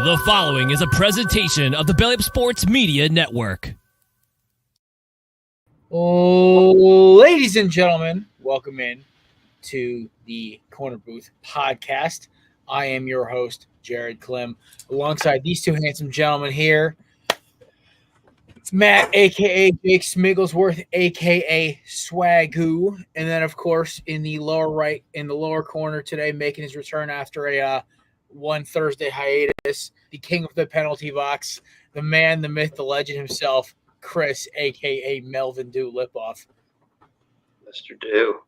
The following is a presentation of the Belly Up Sports Media Network. Ladies and gentlemen, welcome in to the Korner Booth podcast. I am your host, Jared Klim, alongside these two handsome gentlemen here. It's Matt, a.k.a. Jake Smigglesworth, a.k.a. Swagoo. And then, of course, in the lower corner today, making his return after a one Thursday hiatus, the king of the penalty box, the man, the myth, the legend himself, Chris, a.k.a. Melvin Dew Lipoff. Mr. Dew.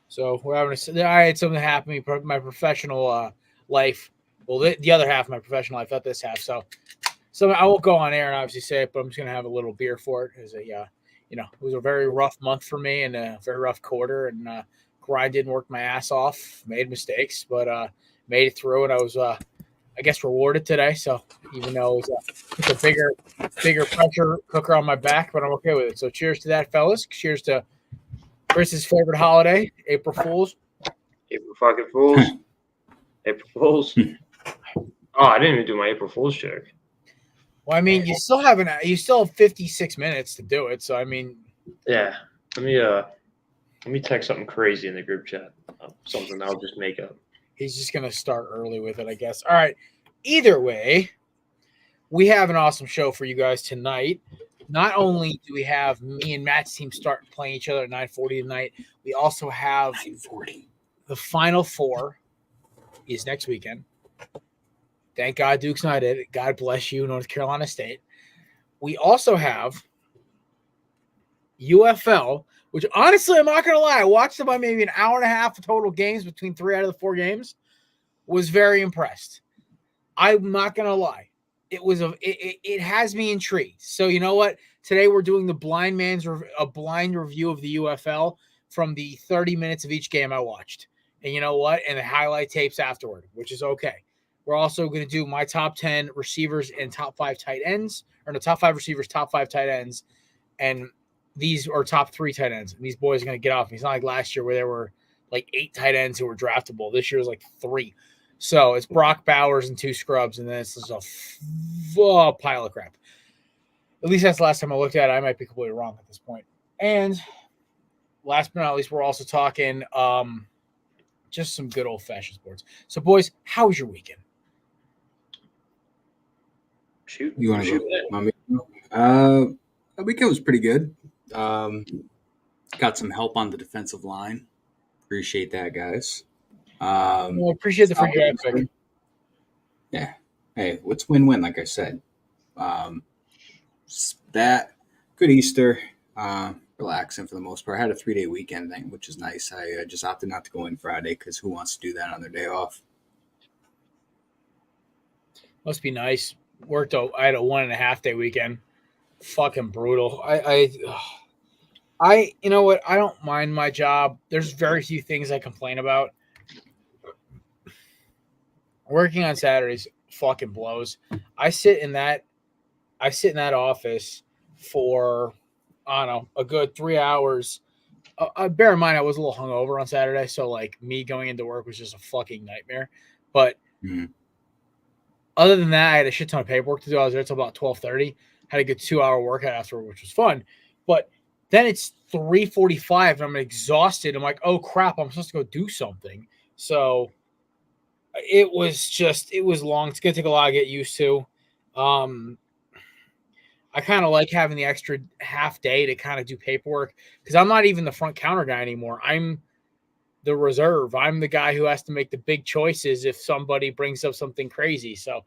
So I had something happen to me, my professional life. Well, the other half of my professional life, not this half. So I won't go on air and obviously say it, but I'm just going to have a little beer for it. It was a very rough month for me and a very rough quarter, and grinded and worked my ass off, made mistakes, but made it through, and I was, I guess, rewarded today. So even though it was a bigger pressure cooker on my back, but I'm okay with it. So cheers to that, fellas. Cheers to Chris's favorite holiday, April Fools. April fucking Fools. April Fools. Oh, I didn't even do my April Fool's joke. Well, I mean, you still have 56 minutes to do it. So I mean, yeah. Let me text something crazy in the group chat. Something I'll just make up. He's just gonna start early with it, I guess. All right. Either way, we have an awesome show for you guys tonight. Not only do we have me and Matt's team start playing each other at 9:40 tonight, we also have 9:40. The Final Four is next weekend. Thank God Duke's not in it. God bless you, North Carolina State. We also have UFL, which honestly, I'm not going to lie, I watched about maybe an hour and a half of total games between 3 out of the 4 games. Was very impressed. I'm not going to lie. It has me intrigued. So you know what? Today we're doing a blind review of the UFL from the 30 minutes of each game I watched. And you know what? And the highlight tapes afterward, which is okay. We're also going to do my top 10 receivers and top 5 tight ends, or no, top 5 receivers, top 5 tight ends, and these are top 3 tight ends. And these boys are going to get off me. It's not like last year where there were like 8 tight ends who were draftable. This year was like 3. So it's Brock Bowers and 2 scrubs, and then it's just a pile of crap. At least that's the last time I looked at it. I might be completely wrong at this point. And last but not least, we're also talking just some good old-fashioned sports. So, boys, how was your weekend? Shoot. You want to go? The weekend was pretty good. Got some help on the defensive line. Appreciate that, guys. Well, appreciate the free draft pick. Yeah. Hey, what's win-win, like I said. That good Easter. Relaxing for the most part. I had a 3-day weekend thing, which is nice. I just opted not to go in Friday because who wants to do that on their day off? Must be nice. I had a 1.5 day weekend. Fucking brutal. You know what? I don't mind my job. There's very few things I complain about. Working on Saturdays fucking blows. I sit in that office for, I don't know, a good 3 hours. Bear in mind, I was a little hungover on Saturday, so like me going into work was just a fucking nightmare. But other than that, I had a shit ton of paperwork to do. I was there until about 12:30. Had a good 2-hour workout afterward, which was fun. But then it's 3:45 and I'm exhausted. I'm like, oh crap, I'm supposed to go do something. So it was long. It's gonna take a lot to get used to. I kind of like having the extra half day to kind of do paperwork because I'm not even the front counter guy anymore. I'm the reserve. I'm the guy who has to make the big choices if somebody brings up something crazy. So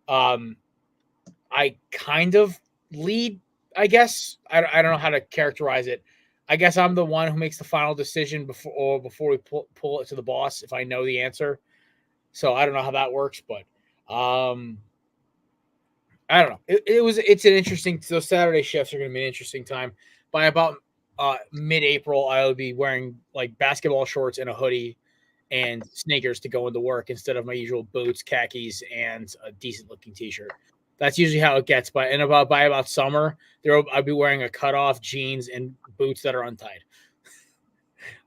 I kind of lead, I guess. I don't know how to characterize it. I guess I'm the one who makes the final decision before we pull it to the boss if I know the answer. So I don't know how that works, but I don't know. It's an interesting. Those Saturday shifts are going to be an interesting time. By about mid-April, I'll be wearing like basketball shorts and a hoodie and sneakers to go into work instead of my usual boots, khakis, and a decent-looking T-shirt. That's usually how it gets. By about summer, I'll be wearing a cutoff jeans and boots that are untied,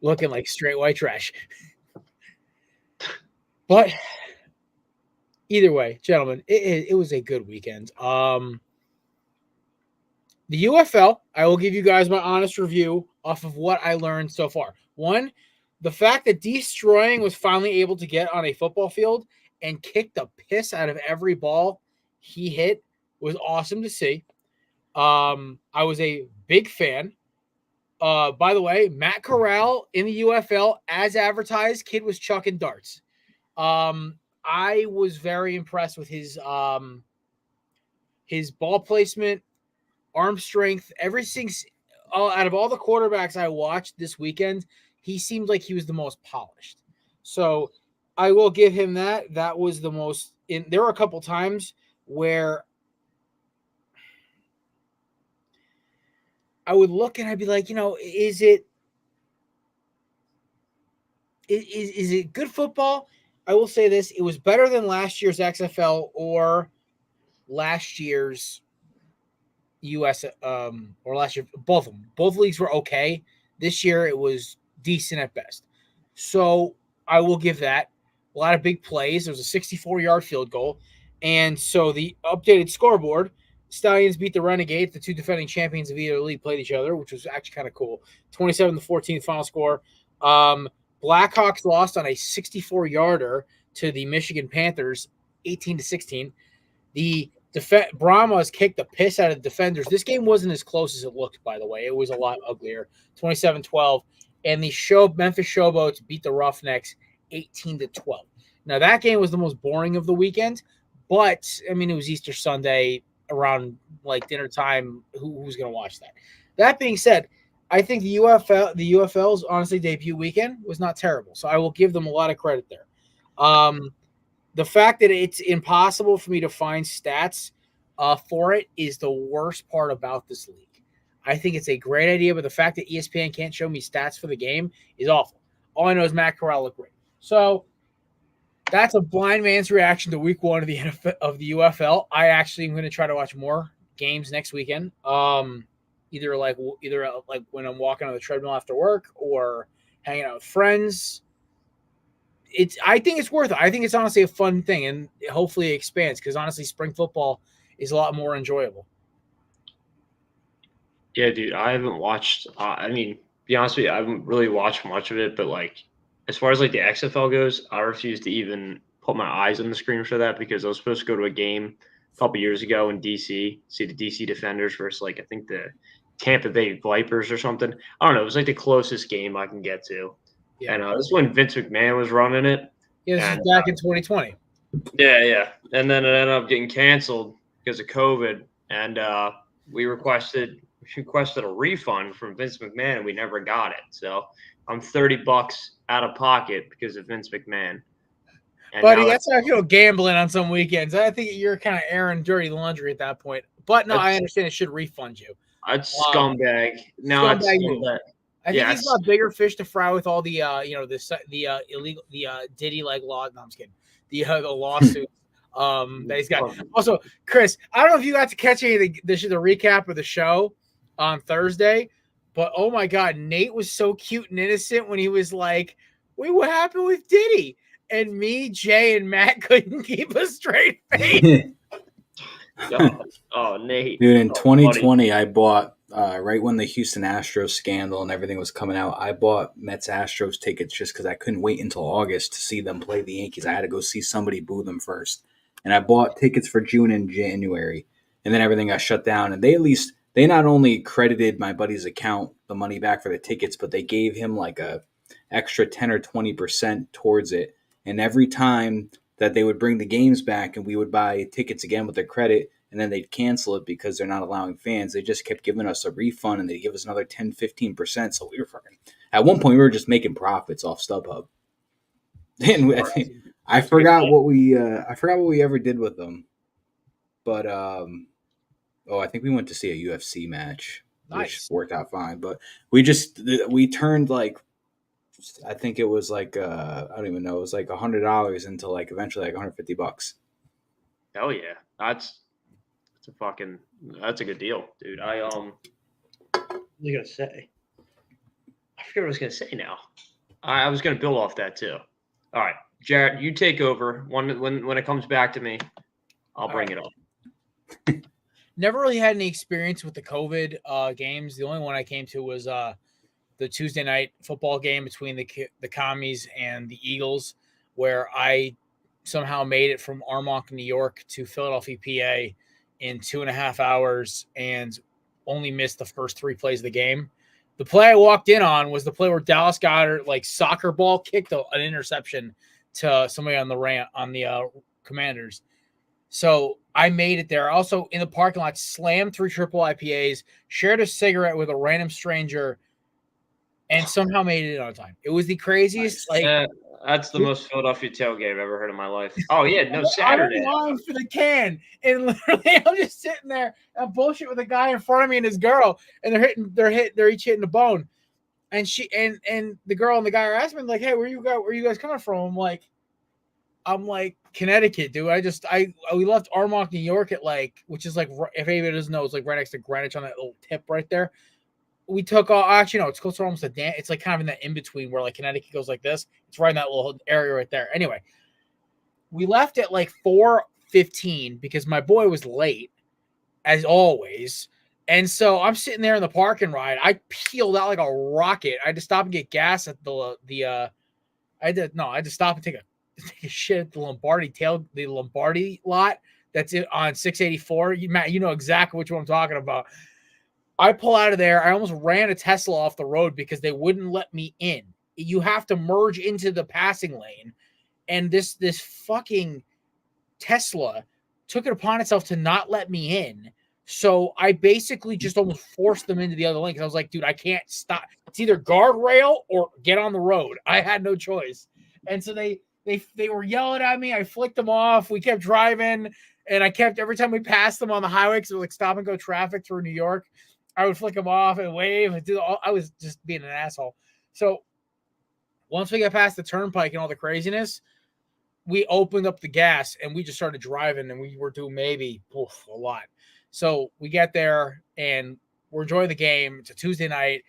looking like straight white trash. But Either way, gentlemen, it was a good weekend. The UFL, I will give you guys my honest review off of what I learned so far. One, the fact that Destroying was finally able to get on a football field and kick the piss out of every ball he hit was awesome to see. I was a big fan. By the way, Matt Corral in the UFL, as advertised, kid was chucking darts. I was very impressed with his ball placement, arm strength, everything. Out of all the quarterbacks I watched this weekend, he seemed like he was the most polished. So I will give him that. That was the most. There were a couple times where I would look and I'd be like, is it good football? I will say this: it was better than last year's XFL or last year's US or last year. Both of them, both leagues were okay. This year it was decent at best. So I will give that. A lot of big plays. There was a 64-yard field goal, and so the updated scoreboard: Stallions beat the Renegades. The two defending champions of either league played each other, which was actually kind of cool. 27-14 final score. Blackhawks lost on a 64-yarder to the Michigan Panthers, 18-16. The Brahmas kicked the piss out of the defenders. This game wasn't as close as it looked, by the way. It was a lot uglier, 27-12. And the Memphis Showboats beat the Roughnecks 18-12. Now, that game was the most boring of the weekend, but, I mean, it was Easter Sunday around, like, dinner time. Who's going to watch that? That being said, I think the UFL's, honestly, debut weekend was not terrible, so I will give them a lot of credit there. The fact that it's impossible for me to find stats for it is the worst part about this league. I think it's a great idea, but the fact that ESPN can't show me stats for the game is awful. All I know is Matt Corral looked great. So that's a blind man's reaction to week one of the UFL. I actually am going to try to watch more games next weekend. Either like when I'm walking on the treadmill after work or hanging out with friends. I think it's worth it. I think it's honestly a fun thing, and hopefully it expands because honestly, spring football is a lot more enjoyable. Yeah, dude, I haven't watched. Be honest with you, I haven't really watched much of it. But like, as far as like the XFL goes, I refuse to even put my eyes on the screen for that because I was supposed to go to a game a couple years ago in DC, see the DC Defenders versus like I think the Tampa Bay Vipers or something. I don't know. It was like the closest game I can get to. Yeah. And this is when Vince McMahon was running it. Yeah, this is back in 2020. Yeah. And then it ended up getting canceled because of COVID. And we requested a refund from Vince McMahon, and we never got it. So I'm $30 out of pocket because of Vince McMahon. And buddy, that's how I feel gambling on some weekends. I think you're kind of airing dirty laundry at that point. But no, I understand it should refund you. It's scumbag. No, it's scumbag. I think he's got bigger fish to fry with all the illegal Diddy like law. No, I'm just kidding. The lawsuits that he's got. Also, Chris, I don't know if you got to catch any of the recap of the show on Thursday, but oh my God, Nate was so cute and innocent when he was like, "Wait, what happened with Diddy?" And me, Jay, and Matt couldn't keep a straight face. Oh, Nate. Dude, in 2020, I bought, right when the Houston Astros scandal and everything was coming out, I bought Mets Astros tickets just because I couldn't wait until August to see them play the Yankees. I had to go see somebody boo them first. And I bought tickets for June and January. And then everything got shut down. And they not only credited my buddy's account the money back for the tickets, but they gave him like a extra 10 or 20% towards it. And every time that they would bring the games back and we would buy tickets again with their credit and then they'd cancel it because they're not allowing fans, they just kept giving us a refund and they'd give us another 10, 15%. So we were fucking, at one point we were just making profits off StubHub. And I forgot what we ever did with them. But, I think we went to see a UFC match, which worked out fine. But we turned like, I think it was like I don't even know. It was like $100 into like eventually like $150. Hell yeah, that's a good deal, dude. What was I gonna say? I forget what I was gonna say now. I was gonna build off that too. All right, Jared, you take over when it comes back to me. I'll bring it up. Never really had any experience with the COVID games. The only one I came to was the Tuesday night football game between the Commies and the Eagles, where I somehow made it from Armonk, New York to Philadelphia, PA in 2.5 hours and only missed the first 3 plays of the game. The play I walked in on was the play where Dallas Goedert, like soccer ball, kicked an interception to somebody on the Commanders. So I made it there. Also in the parking lot, slammed 3 triple IPAs, shared a cigarette with a random stranger, and somehow made it on time. It was the craziest. Nice. Like That's the most Philadelphia tailgate I've ever heard in my life. Oh yeah, no Saturday. I'm in line for the can, and literally I'm just sitting there and bullshit with a guy in front of me and his girl, and they're each hitting the bone, and she and the girl and the guy are asking me like, "Hey, where you guys coming from?" I'm like Connecticut, dude. We left Armonk, New York at which is like, if anybody doesn't know, it's like right next to Greenwich on that little tip right there. We took off. Actually, no, it's closer to almost a dam. It's like kind of in that in between where like Connecticut goes like this. It's right in that little area right there. Anyway, we left at like 4:15 because my boy was late, as always. And so I'm sitting there in the parking ride. I peeled out like a rocket. I had to stop and get gas at I had to stop and take a shit at the Lombardi lot that's on 684. Matt, you know exactly which one I'm talking about. I pull out of there. I almost ran a Tesla off the road because they wouldn't let me in. You have to merge into the passing lane. And this fucking Tesla took it upon itself to not let me in. So I basically just almost forced them into the other lane because I was like, dude, I can't stop. It's either guardrail or get on the road. I had no choice. And so they were yelling at me. I flicked them off. We kept driving. And every time we passed them on the highway, because it was like stop and go traffic through New York, I would flick them off and wave and I was just being an asshole. So once we got past the turnpike and all the craziness, we opened up the gas and we just started driving, and we were doing maybe a lot. So we get there and we're enjoying the game. It's a Tuesday night.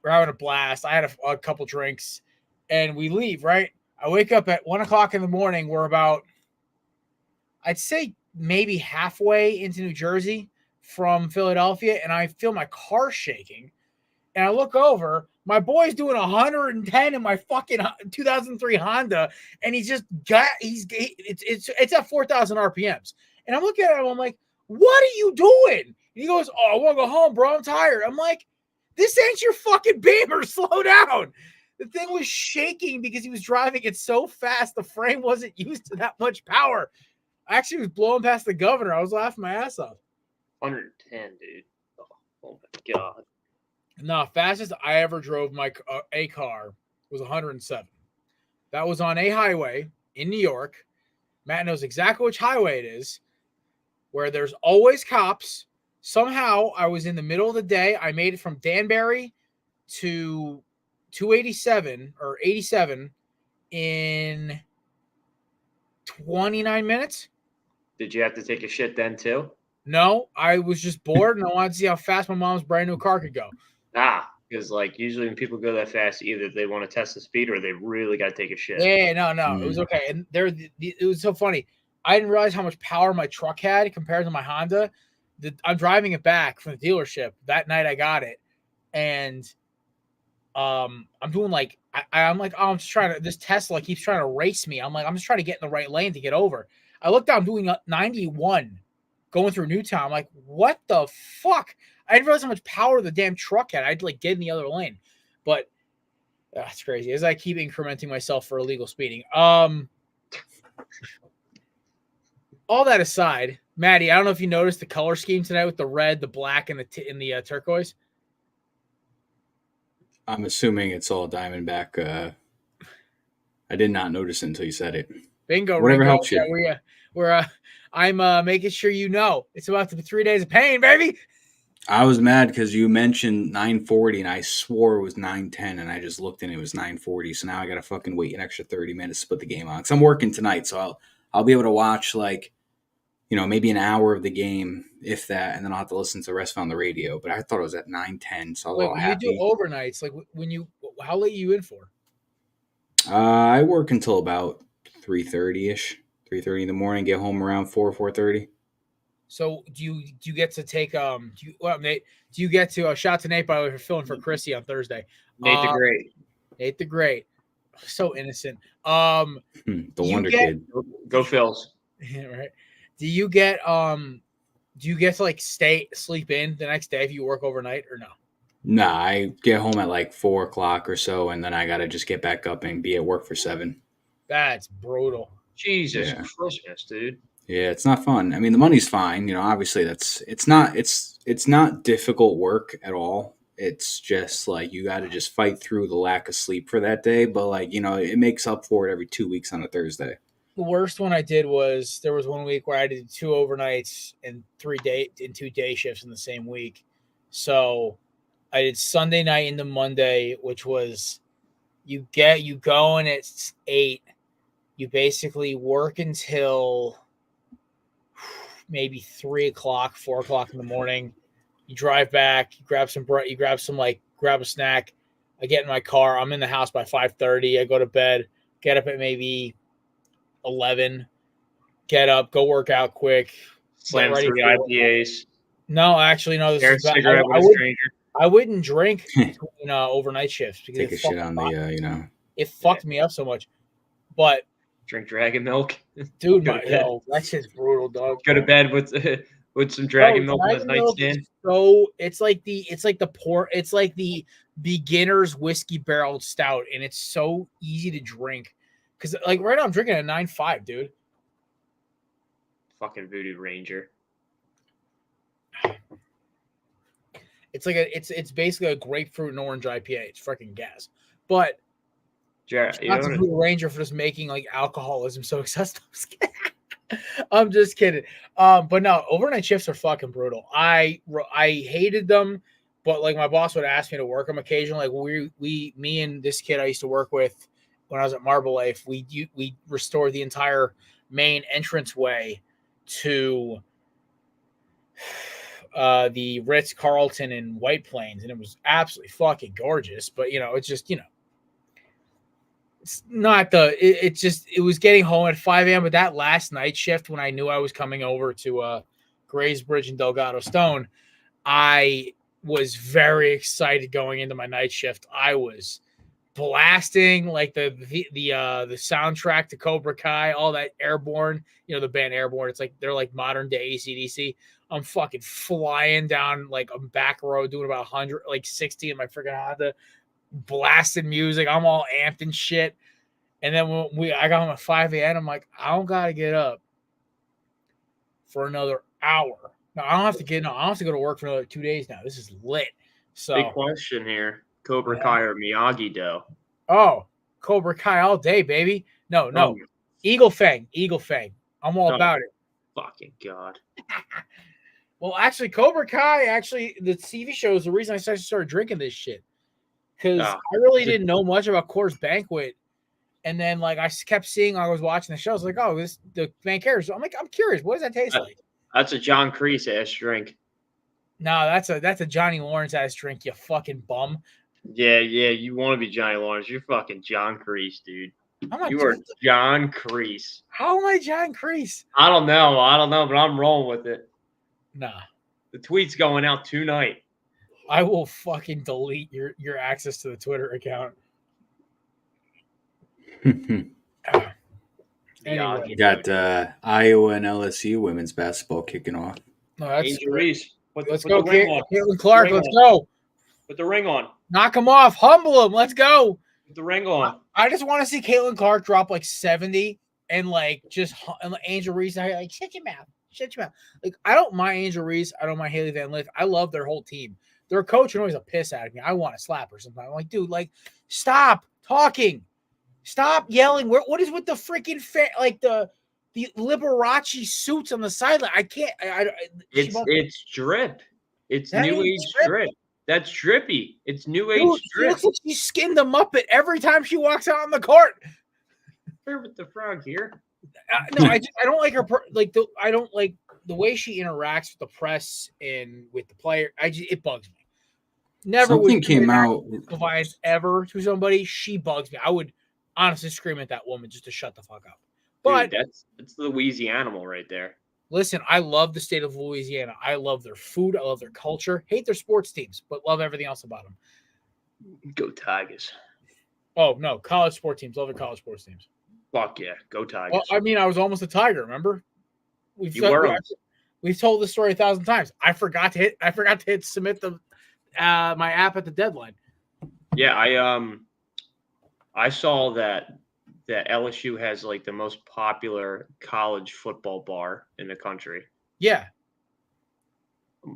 We're having a blast. I had a couple drinks and we leave, right? I wake up at 1:00 in the morning. We're about, I'd say maybe halfway into New Jersey from Philadelphia, and I feel my car shaking. And I look over, my boy's doing 110 in my fucking 2003 Honda, and it's at 4,000 RPMs. And I'm looking at him, I'm like, what are you doing? And he goes, oh, I want to go home, bro. I'm tired. I'm like, this ain't your fucking Beamer. Slow down. The thing was shaking because he was driving it so fast. The frame wasn't used to that much power. I actually was blowing past the governor. I was laughing my ass off. 110, dude. Oh my god. No, fastest I ever drove a car was 107. That was on a highway in New York. Matt knows exactly which highway it is, where there's always cops. Somehow I was in the middle of the day. I made it from Danbury to 287 or 87 in 29 minutes. Did you have to take a shit then too? No, I was just bored and I wanted to see how fast my mom's brand new car could go. Because like usually when people go that fast, either they want to test the speed or they really got to take a shit. Yeah, no, it was okay. And it was so funny. I didn't realize how much power my truck had compared to my Honda. I'm driving it back from the dealership that night. I got it, and I'm doing like I'm like, oh, I'm just trying to. This Tesla keeps trying to race me. I'm like, I'm just trying to get in the right lane to get over. I look down, I'm doing 91 going through Newtown. I'm like, what the fuck? I didn't realize how much power the damn truck had. I had to like get in the other lane, but that's crazy. As I keep incrementing myself for illegal speeding. All that aside, Maddie, I don't know if you noticed the color scheme tonight with the red, the black, and the turquoise. I'm assuming it's all Diamondback. I did not notice it until you said it. Bingo. Whatever Ringo. helps you. I'm making sure you know it's about to be 3 days of pain, baby. I was mad because you mentioned 9:40 and I swore it was 9:10 and I just looked and it was 9:40. So now I got to fucking wait an extra 30 minutes to put the game on. Because I'm working tonight, so I'll be able to watch maybe an hour of the game, if that, and then I'll have to listen to the rest on the radio. But I thought it was at 9:10, so I was all happy. You do overnights, how late are you in for? I work until about 3:30ish, 3:30 in the morning. Get home around 4:30. So do you get to take Nate? Do you get to shout to Nate by the way for filling for Chrissy on Thursday? Nate the Great. Nate the Great, so innocent. The Wonder Kid. Go Phils. Right? Do you get to like sleep in the next day if you work overnight or no? Nah, I get home at like 4 o'clock or so, and then I gotta just get back up and be at work for 7. That's brutal. Jesus Yeah. Christmas, dude. Yeah, it's not fun. I mean, the money's fine. You know, obviously it's not difficult work at all. It's just like you got to just fight through the lack of sleep for that day. But like, you know, it makes up for it every 2 weeks on a Thursday. The worst one I did was there was 1 week where I did 2 overnights and 2 day shifts in the same week. So I did Sunday night into Monday, which was you go and it's 8. You basically work until maybe 3 o'clock, 4 o'clock in the morning. You drive back, you grab a snack. I get in my car. I'm in the house by 5:30. I go to bed, get up at maybe 11, get up, go work out quick. Slam 3 IPAs. No, actually, no. Share a cigarette with a stranger. I wouldn't drink between overnight shifts because Take a shit on the, it fucked me up so much. But drink dragon milk, dude, that shit's brutal, dog. Go to bed with some dragon milk on his nightstand. So it's like the beginner's whiskey barrel stout, and it's so easy to drink. Because like right now I'm drinking a 9.5, dude. Fucking Voodoo Ranger. It's like it's basically a grapefruit and orange IPA. It's freaking gas. But Jared, not the Voodoo Ranger for just making like alcoholism so accessible. I'm just kidding. But no, overnight shifts are fucking brutal. I hated them, but like my boss would ask me to work them occasionally. Like me and this kid I used to work with when I was at Marble Life, we restored the entire main entranceway to the Ritz Carlton in White Plains, and it was absolutely fucking gorgeous. But it's just it's not it was getting home at 5 a.m. But that last night shift when I knew I was coming over to Grays Bridge and Delgado Stone, I was very excited going into my night shift. I was blasting like the soundtrack to Cobra Kai, all that Airborne, the band Airborne. It's like they're like modern day AC/DC. I'm fucking flying down like a back road doing about 100, like 60 in my freaking Honda, blasting music. I'm all amped and shit. And then when I got home at 5 a.m., I'm like, I don't gotta get up for another hour. No, I don't have to go to work for another 2 days now. This is lit. So big question here. Cobra Kai or Miyagi-Do? Oh, Cobra Kai all day, baby. No. Oh, Eagle Fang. I'm all about it. Fucking God. Well, actually, Cobra Kai, the TV show is the reason I started drinking this shit. Because I really didn't know much about Coors Banquet. And then, like, I kept seeing, I was watching the show. I was like, oh, the main character. I'm like, I'm curious. What does that taste like? That's a John Kreese-ass drink. No, that's a Johnny Lawrence-ass drink, you fucking bum. Yeah, you want to be Johnny Lawrence. You're fucking John Kreese, dude. You are John Kreese. How am I John Kreese? I don't know, but I'm rolling with it. Nah. The tweet's going out tonight. I will fucking delete your access to the Twitter account. Anyway. You got Iowa and LSU women's basketball kicking off. No, that's Angel Reese. Let's go, Caitlin Clark. Let's go. Put the ring on. Knock him off. Humble him. Let's go. Put the ring on. I just want to see Caitlin Clark drop like 70 and like just and Angel Reese. Like shut your mouth. Like I don't mind Angel Reese. I don't mind Haley Van Lith. I love their whole team. Their coach always a piss out of me. I want to slap her sometimes. I'm like, dude, like stop talking. Stop yelling. What is with the freaking like the Liberace suits on the sideline? I can't. It's drip. It's new age drip. That's drippy. It's new age drip. She looks like she skinned a Muppet every time she walks out on the court. With the frog here. No, I don't like her. I don't like the way she interacts with the press and with the player. It bugs me. Never something came out advice ever to somebody. She bugs me. I would honestly scream at that woman just to shut the fuck up. But that's the wheezy animal right there. listen, I love the state of Louisiana. I love their food. I love their culture. Hate their sports teams, but love everything else about them. Go Tigers. Oh, no. College sports teams. Love their college sports teams. Fuck yeah. Go Well, Tigers. I mean, I was almost a Tiger, remember? We've told this story 1,000 times. I forgot to hit submit the my app at the deadline. Yeah, I saw that LSU has like the most popular college football bar in the country. Yeah.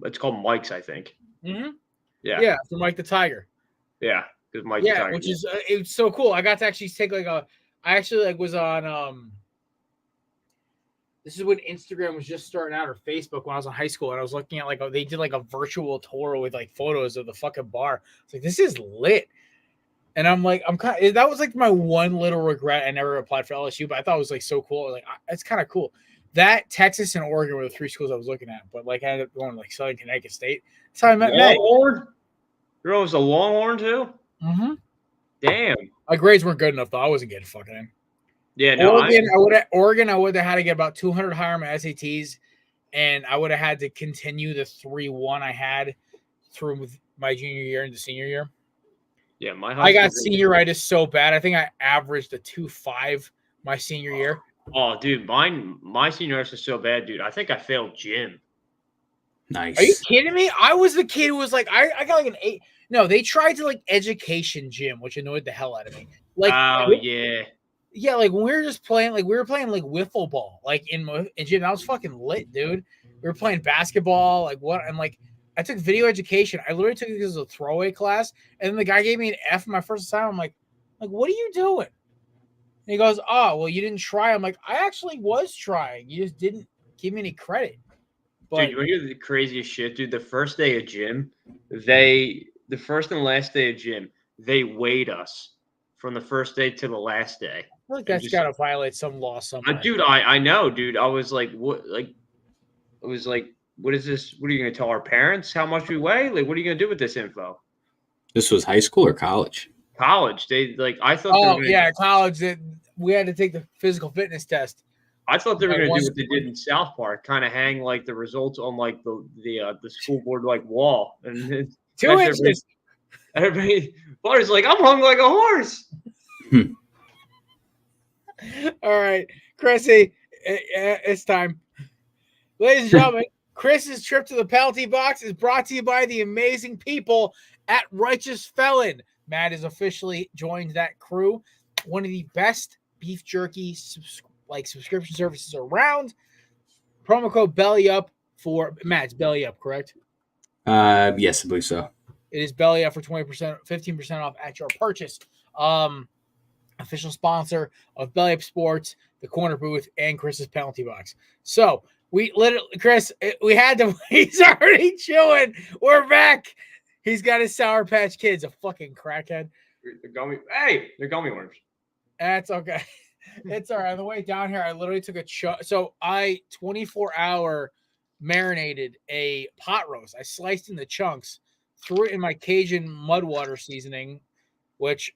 It's called Mike's, I think. Mm-hmm. Yeah. Yeah, for Mike the Tiger. Yeah, because Mike the Yeah, Tiger. which is it's so cool. I got to actually take I actually was on this is when Instagram was just starting out, or Facebook when I was in high school, and I was looking at they did a virtual tour with photos of the fucking bar. It's like, this is lit. And I'm that was my one little regret. I never applied for LSU, but I thought it was so cool. It's kind of cool. That Texas and Oregon were the 3 schools I was looking at, but I ended up going to Southern Connecticut State. That's how I met Meg. Longhorn? Your was a Longhorn too? Mm-hmm. Damn. My grades weren't good enough though. I wasn't getting fucking in. Yeah, no. Oregon, I would have had to get about 200 higher on my SATs, and I would have had to continue the 3.1 I had through my junior year into senior year. Yeah, I got senioritis so bad. I think I averaged a 2.5 my senior year. Oh, dude, my senioritis is so bad, dude. I think I failed gym. Nice. Are you kidding me? I was the kid who was I got an 8. No, they tried to education gym, which annoyed the hell out of me. Yeah. Yeah, when we were just playing, we were playing wiffle ball, in gym. That was fucking lit, dude. We were playing basketball, what? I'm I took video education. I literally took it as a throwaway class, and then the guy gave me an F my first assignment. I'm like, what are you doing? And he goes, oh, well, you didn't try. I'm like, I actually was trying. You just didn't give me any credit. But, dude, you want to hear the craziest shit, dude? The first day of gym, the first and last day of gym, they weighed us from the first day to the last day. I feel like that's got to violate some law somewhere. Dude, I know, dude. I was like, what? I was like, what is this? What are you going to tell our parents how much we weigh? What are you going to do with this info? This was high school or college? College. They I thought. Oh, yeah, college. We had to take the physical fitness test. I thought they were going to do what they did in South Park, kind of hang the results on the school board wall, and 2 inches. Everybody, Bart's like, I'm hung like a horse. All right, Chrissy, it's time. Ladies and gentlemen, Chris's trip to the penalty box is brought to you by the amazing people at Righteous Felon. Matt has officially joined that crew. One of the best beef jerky subscription services around. Promo code BELLYUP for Matt's Belly Up, correct? Yes, I believe so. It is Belly Up for 20%, 15% off at your purchase. Official sponsor of Belly Up Sports, the Korner booth, and Chris's penalty box. So we literally, Chris, we had to. He's already chewing. We're back. He's got his Sour Patch Kids, a fucking crackhead. They're gummy worms. That's okay. It's all right. On the way down here, I literally took a So I 24-hour marinated a pot roast. I sliced into chunks, threw it in my Cajun mud water seasoning, which,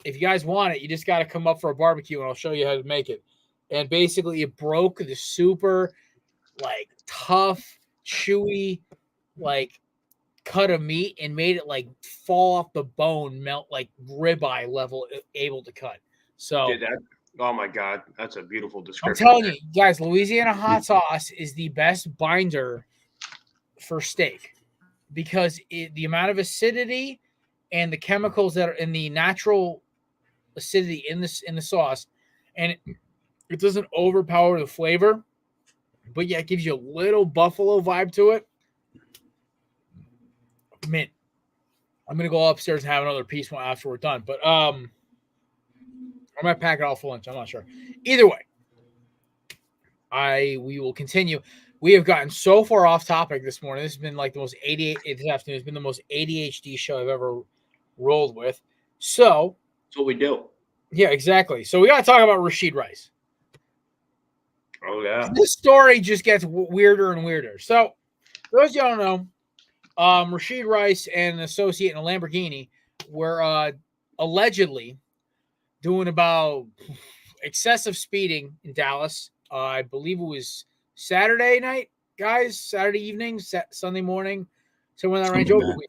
if you guys want it, you just got to come up for a barbecue, and I'll show you how to make it. And basically, it broke the super, tough, chewy, cut of meat and made it fall off the bone, melt ribeye level, able to cut. So, dude, oh my God, that's a beautiful description. I'm telling you guys, Louisiana hot sauce is the best binder for steak because the amount of acidity and the chemicals that are in the natural acidity in the sauce, and it doesn't overpower the flavor, but yeah, it gives you a little buffalo vibe to it. Mint. I'm gonna go upstairs and have another piece after we're done, but I might pack it all for lunch. I'm not sure. Either way, we will continue. We have gotten so far off topic this morning. This has been the most 88 this afternoon. It's been the most ADHD show I've ever rolled with. So that's what we do. Yeah, exactly. So we got to talk about Rashid Rice. Oh yeah. This story just gets weirder and weirder. So those you don't know, Rashid Rice and an associate in a Lamborghini were allegedly doing about excessive speeding in Dallas. I believe it was Saturday night, guys, Saturday evening, Sunday morning, somewhere in that range. Something like that.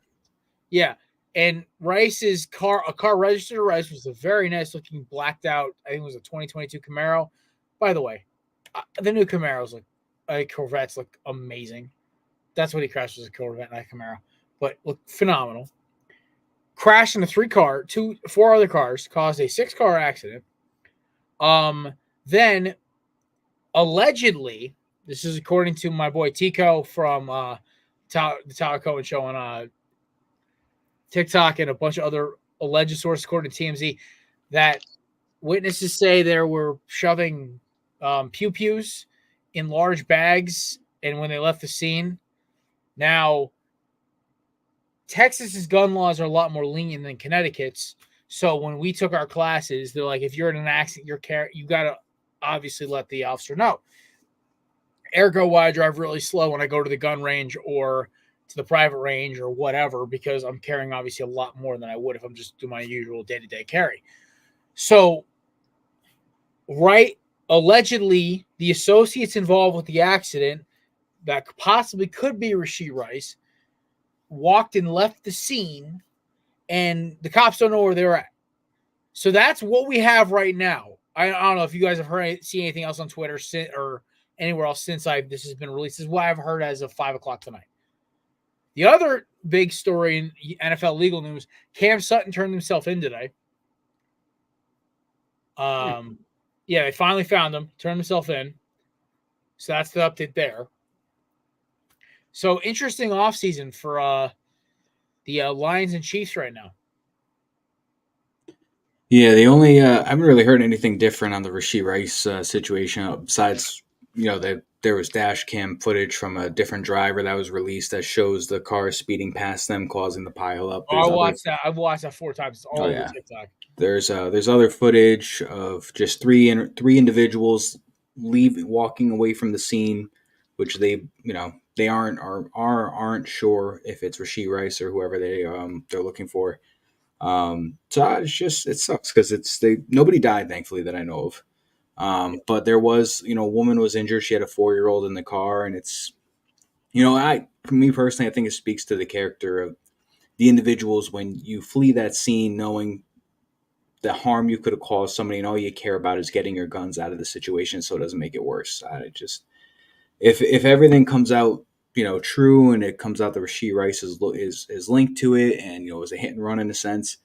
Yeah. And Rice's car, a car registered to Rice, was a very nice looking blacked out, I think it was a 2022 Camaro. By the way, the new Camaros Corvettes look amazing. That's what he crashed, was a Corvette, not a Camaro. But look phenomenal. Crashed into four other cars, caused a 6-car accident. Then allegedly, this is according to my boy Tico from the Tyler Cohen show on TikTok and a bunch of other alleged sources according to TMZ, that witnesses say there were shoving pew-pews in large bags and when they left the scene. Now, Texas's gun laws are a lot more lenient than Connecticut's. So when we took our classes, they're like, if you're in an accident, you got to obviously let the officer know. Ergo, why I drive really slow when I go to the gun range or to the private range or whatever, because I'm carrying obviously a lot more than I would if I'm just doing my usual day-to-day carry. So, allegedly, the associates involved with the accident that possibly could be Rashee Rice walked and left the scene, and the cops don't know where they're at. So that's what we have right now. I don't know if you guys have seen anything else on Twitter or anywhere else since this has been released. This is what I've heard as of 5 o'clock tonight. The other big story in NFL legal news: Cam Sutton turned himself in today. Yeah, they finally found him, turned himself in. So that's the update there. So interesting offseason for the Lions and Chiefs right now. Yeah, the only I haven't really heard anything different on the Rashee Rice situation besides, that there was dash cam footage from a different driver that was released that shows the car speeding past them, causing the pile up. I've watched that 4 times. It's all over TikTok. There's other footage of just three individuals walking away from the scene, which they aren't sure if it's Rashee Rice or whoever they're looking for. So it sucks because nobody died, thankfully, that I know of. But there was, a woman was injured. She had a 4-year-old in the car, and it's, for me personally, I think it speaks to the character of the individuals when you flee that scene knowing the harm you could have caused somebody, and all you care about is getting your guns out of the situation so it doesn't make it worse. If everything comes out, true, and it comes out that Rashee Rice is linked to it, and it was a hit and run in a sense.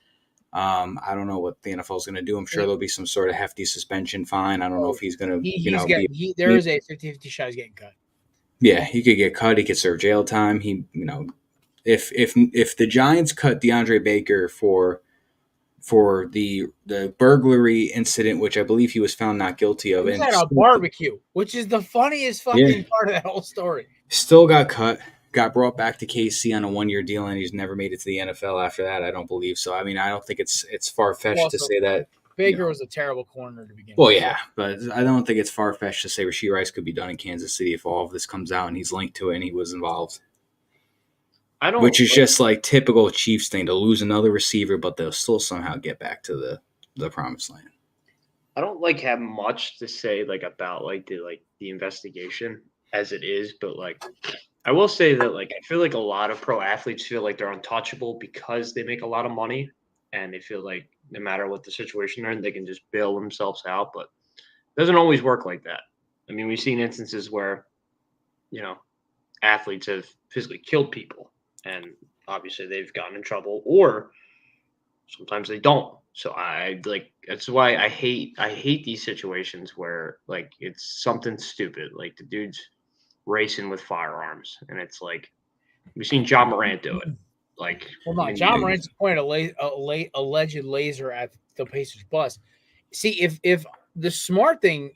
I don't know what the NFL is going to do. I'm sure there'll be some sort of hefty suspension fine. I don't know if he's going to. There is a 50-50 shot he's getting cut. Yeah, he could get cut. He could serve jail time. If the Giants cut DeAndre Baker for the burglary incident, which I believe he was found not guilty of, and a barbecue, which is the funniest fucking part of that whole story. Still got cut. Got brought back to KC on a 1-year deal, and he's never made it to the NFL after that. I don't believe so. I mean, I don't think it's far-fetched to say that Baker was a terrible corner to begin with. Well, yeah, but I don't think it's far-fetched to say Rashee Rice could be done in Kansas City if all of this comes out and he's linked to it and he was involved. Which is just like typical Chiefs thing, to lose another receiver, but they'll still somehow get back to the promised land. I don't have much to say about the investigation as it is, but I will say that I feel a lot of pro athletes feel like they're untouchable because they make a lot of money, and they feel like no matter what the situation they're in, they can just bail themselves out. But it doesn't always work like that. I mean, we've seen instances where athletes have physically killed people, and obviously they've gotten in trouble, or sometimes they don't. So that's why I hate these situations where it's something stupid, the dude's racing with firearms, and it's we've seen John Morant do it. John Morant's pointed a alleged laser at the Pacers bus. See, if the smart thing,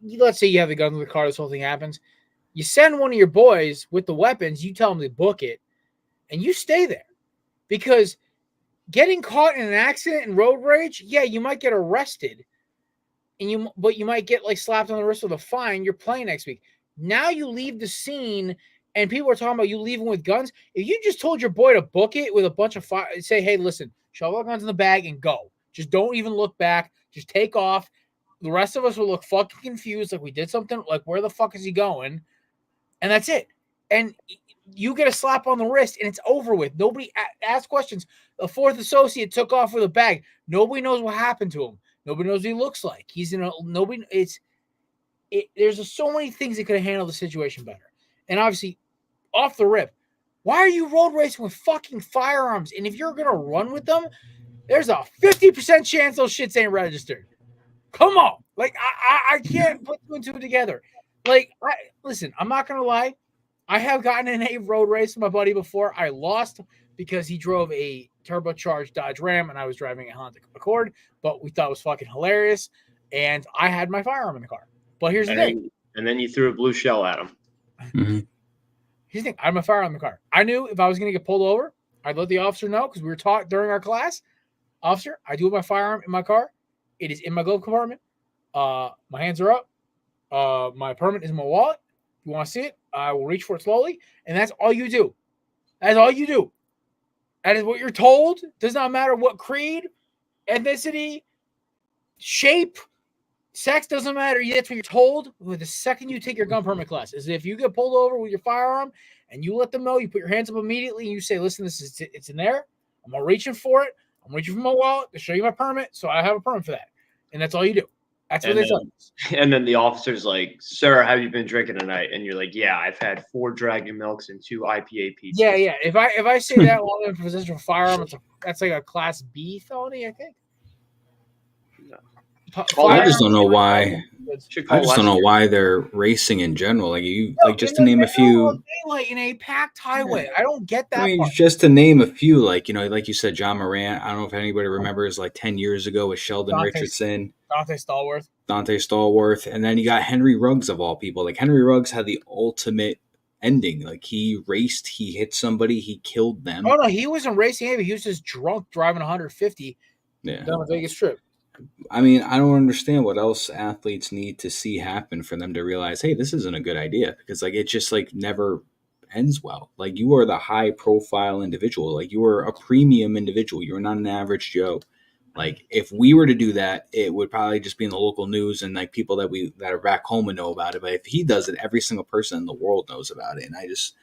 let's say you have the guns in the car, this whole thing happens, you send one of your boys with the weapons, you tell them to book it, and you stay there. Because getting caught in an accident and road rage, yeah, you might get arrested, but you might get slapped on the wrist with a fine. You're playing next week. Now you leave the scene, and people are talking about you leaving with guns. If you just told your boy to book it with a bunch of fire, say, hey, listen, shove all guns in the bag and go. Just don't even look back. Just take off. The rest of us will look fucking confused, like we did something, like where the fuck is he going? And that's it. And you get a slap on the wrist, and it's over with. Nobody asks questions. The fourth associate took off with a bag. Nobody knows what happened to him. Nobody knows what he looks like. He's in a nobody. There's so many things that could have handled the situation better. And obviously, off the rip, why are you road racing with fucking firearms? And if you're gonna run with them, there's a 50% chance those shits ain't registered. Come on. Like, I can't put two and two together. Like, listen, I'm not going to lie. I have gotten in a road race with my buddy before. I lost because he drove a turbocharged Dodge Ram and I was driving a Honda Accord, but we thought it was fucking hilarious. And I had my firearm in the car. But here's the thing. And then you threw a blue shell at him. Mm-hmm. Here's the thing. I had my firearm in the car. I knew if I was going to get pulled over, I'd let the officer know because we were taught during our class. Officer, I do have my firearm in my car. It is in my glove compartment. My hands are up. My permit is in my wallet. If you want to see it, I will reach for it slowly. And that's all you do. That's all you do. That is what you're told. Does not matter what creed, ethnicity, shape, sex, doesn't matter. That's what you're told. The second you take your gun permit class is if you get pulled over with your firearm and you let them know, you put your hands up immediately and you say, listen, it's in there. I'm not reaching for it. I'm reaching for my wallet to show you my permit, so I have a permit for that. And that's all you do. That's what they tell you. And then the officer's like, sir, have you been drinking tonight? And you're like, yeah, I've had 4 Dragon Milks and 2 IPA pizzas. Yeah. If I say that while I'm in possession of a firearm, that's like a Class B felony, I think. I just don't know why. I just don't know why they're racing in general. Just to name a few. Daylight in a packed highway. Yeah. I don't get that. I mean, just to name a few, like you said, John Morant. I don't know if anybody remembers, like 10 years ago with Sheldon Richardson, Dante Stallworth, and then you got Henry Ruggs of all people. Like Henry Ruggs had the ultimate ending. Like he raced, he hit somebody, he killed them. Oh no, he wasn't racing. He was just drunk driving 150 down the Vegas Strip. I mean, I don't understand what else athletes need to see happen for them to realize, hey, this isn't a good idea, because like it just like never ends well. Like you are the high profile individual, like you are a premium individual. You're not an average Joe. Like if we were to do that, it would probably just be in the local news and like people that are back home would know about it. But if he does it, every single person in the world knows about it. And there's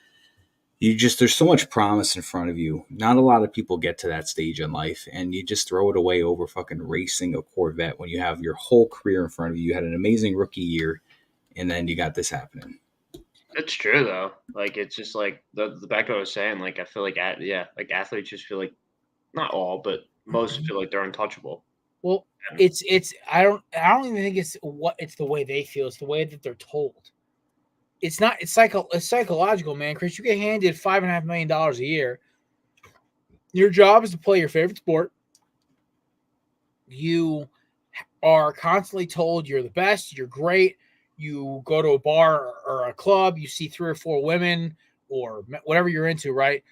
so much promise in front of you. Not a lot of people get to that stage in life, and you just throw it away over fucking racing a Corvette when you have your whole career in front of you. You had an amazing rookie year, and then you got this happening. That's true, though. Like, it's just like the back I was saying, like, I feel like, athletes just feel like, not all, but most feel like they're untouchable. Well, I don't even think it's the way they feel. It's the way that they're told. It's not. It's psychological, man. Chris, you get handed $5.5 million a year. Your job is to play your favorite sport. You are constantly told you're the best. You're great. You go to a bar or a club. You see 3 or 4 women or whatever you're into, right?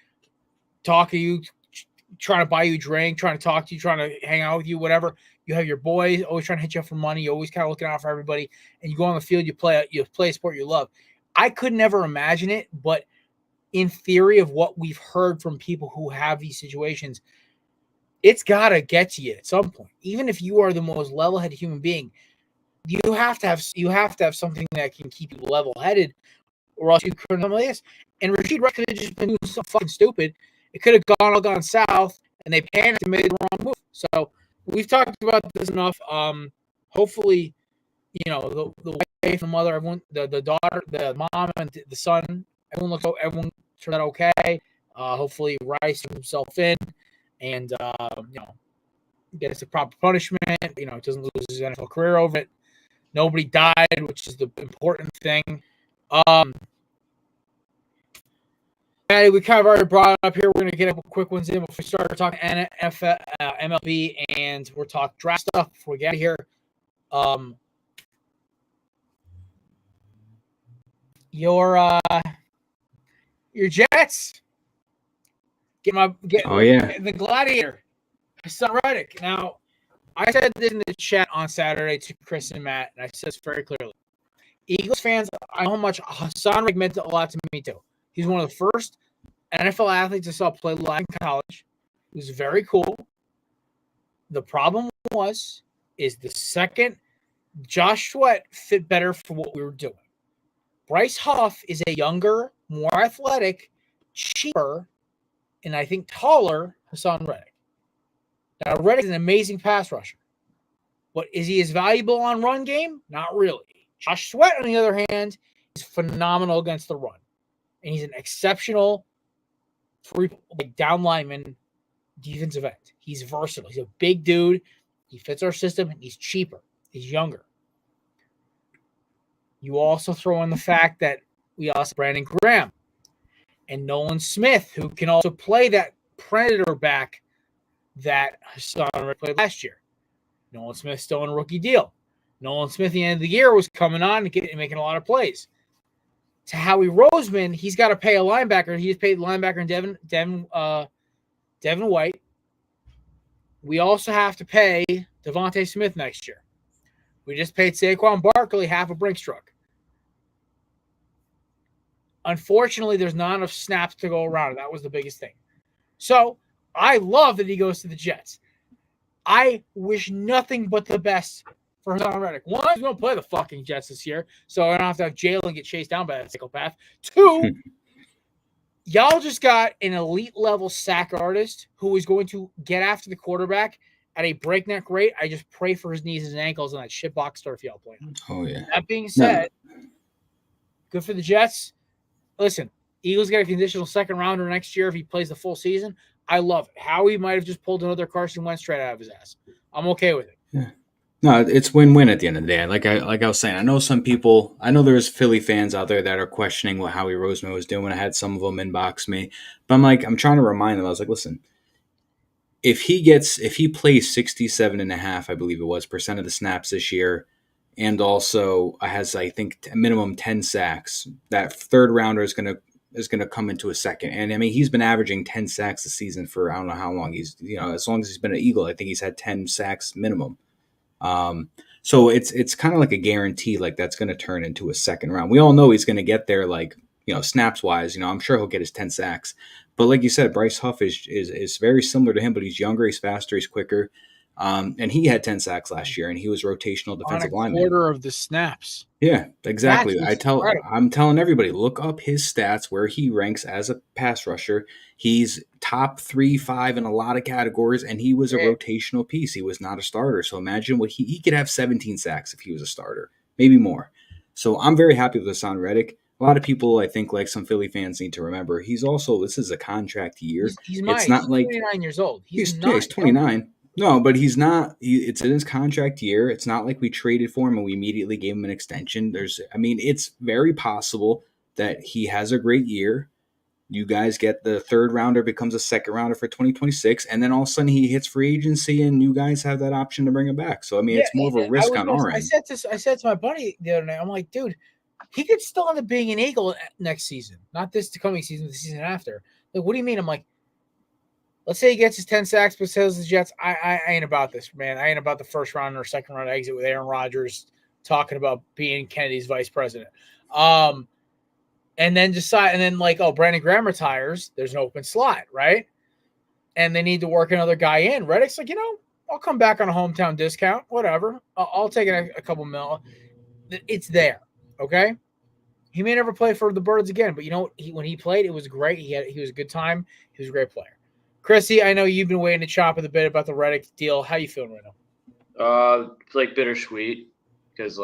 Talk to you, trying to buy you a drink, trying to talk to you, trying to hang out with you, whatever. You have your boys always trying to hit you up for money. You're always kind of looking out for everybody. And you go on the field. You play a sport you love. I could never imagine it, but in theory of what we've heard from people who have these situations, it's got to get to you at some point. Even if you are the most level-headed human being, you have to have something that can keep you level-headed, or else you couldn't have this. And Rashid Rice could have just been doing something fucking stupid. It could have all gone south, and they panicked and made the wrong move. So we've talked about this enough. Hopefully, the wife, the mother, everyone, the daughter, the mom, and the son, everyone turned out okay. Hopefully, Rice turns himself in and gets the proper punishment. Doesn't lose his NFL career over it. Nobody died, which is the important thing. We kind of already brought it up here. We're going to get a couple quick ones in before we start talking NFL, MLB, and we're talking draft stuff before we get out of here. Your Jets get the Gladiator, Son Reddick. Now, I said this in the chat on Saturday to Chris and Matt, and I said this very clearly. Eagles fans, I know how much Hassan Reddick meant a lot to me too. He's one of the first NFL athletes I saw play live in college. He was very cool. The problem is the second Josh Sweat fit better for what we were doing. Bryce Huff is a younger, more athletic, cheaper, and I think taller Hassan Reddick. Now, Reddick is an amazing pass rusher. But is he as valuable on run game? Not really. Josh Sweat, on the other hand, is phenomenal against the run. And he's an exceptional down lineman defensive end. He's versatile. He's a big dude. He fits our system, and he's cheaper. He's younger. You also throw in the fact that we also have Brandon Graham and Nolan Smith, who can also play that predator back that Hassan played last year. Nolan Smith still in a rookie deal. Nolan Smith at the end of the year was coming on and making a lot of plays. To Howie Roseman, he's got to pay a linebacker. He just paid linebacker Devin White. We also have to pay Devontae Smith next year. We just paid Saquon Barkley half a Brinks truck. Unfortunately, there's not enough snaps to go around. That was the biggest thing. So I love that he goes to the Jets. I wish nothing but the best for Hassan Reddick. One, he's going to play the fucking Jets this year, so I don't have to have Jalen get chased down by that psychopath. Two, y'all just got an elite level sack artist who is going to get after the quarterback at a breakneck rate. I just pray for his knees and ankles on that shitbox turf y'all playing. Oh, yeah. That being said, good for the Jets. Listen, Eagles get a conditional second rounder next year if he plays the full season. I love it. Howie might have just pulled another Carson Wentz straight out of his ass. I'm okay with it. Yeah. No, it's win-win at the end of the day. Like I was saying, I know there's Philly fans out there that are questioning what Howie Roseman was doing. I had some of them inbox me. But I'm trying to remind them. I was like, listen, if he plays 67.5%, I believe it was, percent of the snaps this year, and also has, I think, a minimum 10 sacks, that third rounder is going to come into a second. And I mean, he's been averaging 10 sacks a season for I don't know how long. As long as he's been an Eagle, I think he's had 10 sacks minimum. So it's kind of like a guarantee, like that's going to turn into a second round. We all know he's going to get there, like, snaps wise, I'm sure he'll get his 10 sacks, but like you said, Bryce Huff is very similar to him, but he's younger, he's faster, he's quicker. And he had 10 sacks last year, and he was rotational defensive lineman. Quarter of the snaps. Yeah, exactly. Incredible. I'm telling everybody, look up his stats where he ranks as a pass rusher. He's top 3-5 in a lot of categories, and he was a rotational piece. He was not a starter. So imagine what he could have 17 sacks if he was a starter, maybe more. So I'm very happy with Hassan Reddick. A lot of people, I think, like some Philly fans, need to remember this is a contract year. He's 29 years old. He's 29. No, but he's not. It's in his contract year. It's not like we traded for him and we immediately gave him an extension. It's very possible that he has a great year. You guys get the third rounder, becomes a second rounder for 2026, and then all of a sudden he hits free agency, and you guys have that option to bring him back. So it's more of a risk on our end. I said to my buddy the other night, I'm like, dude, he could still end up being an Eagle next season, not this coming season, the season after. Like, what do you mean? I'm like, let's say he gets his 10 sacks, but says the Jets. I ain't about this, man. I ain't about the first round or second round exit with Aaron Rodgers talking about being Kennedy's vice president. And then Brandon Graham retires. There's an open slot, right? And they need to work another guy in. Reddick's like, I'll come back on a hometown discount, whatever. I'll take a couple mil. It's there, okay? He may never play for the Birds again, but when he played, it was great. He was a good time. He was a great player. Chrissy, I know you've been waiting to chop with a bit about the Reddick deal. How you feeling right now? It's like bittersweet because,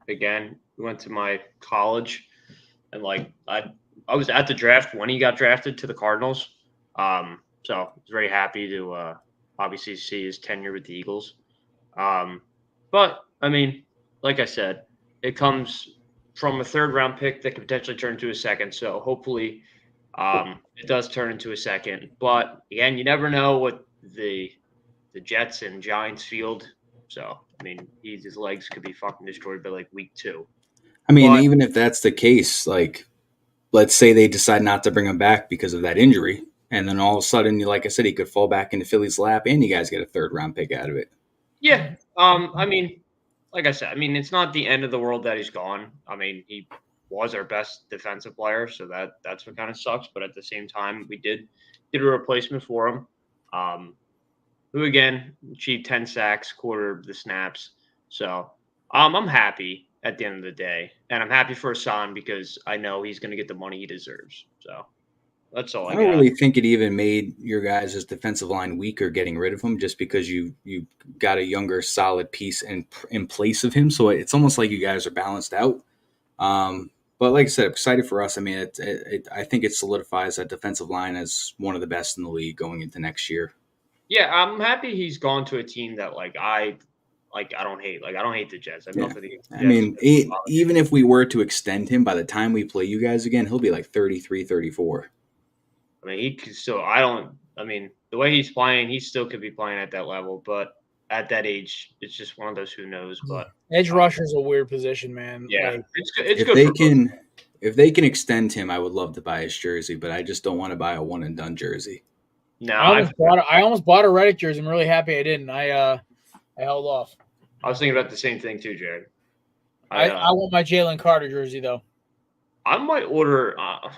again, we went to my college, and I was at the draft when he got drafted to the Cardinals. So I was very happy to obviously see his tenure with the Eagles. But I mean, like I said, it comes from a third round pick that could potentially turn into a second. So hopefully. It does turn into a second, but again, you never know what the Jets and Giants field. So, I mean, his legs could be fucking destroyed by week 2. I mean, even if that's the case, let's say they decide not to bring him back because of that injury, and then all of a sudden, like I said, he could fall back into Philly's lap, and you guys get a third round pick out of it. Yeah. I mean, like I said, it's not the end of the world that he's gone. I mean, he was our best defensive player, so that's what kind of sucks. But at the same time, we did a replacement for him, who again achieved 10 sacks, quarter of the snaps. So I'm happy at the end of the day, and I'm happy for Hassan because I know he's going to get the money he deserves. So that's all I I don't got. really think it even made your guys' defensive line weaker getting rid of him, just because you got a younger, solid piece in place of him. So it's almost like you guys are balanced out. But like I said, excited for us. I mean, I think it solidifies that defensive line as one of the best in the league going into next year. Yeah, I'm happy he's gone to a team that I don't hate. Like I don't hate the Jets. I have Yeah. nothing against the I Jets. mean, even if we were to extend him, by the time we play you guys again, he'll be like 33, 34. I mean, he could still. I don't. I mean, the way he's playing, he still could be playing at that level, but at that age, it's just one of those who knows. But Edge rusher's a weird position, man. yeah, Like, it's If good they for both. can, if they can extend him, I would love to buy his jersey, but I just don't want to buy a one and done jersey. No, I almost bought a Reddick jersey. I'm really happy I didn't. I held off. I was thinking about the same thing too, Jared. I want my Jalen Carter jersey though. I might order. I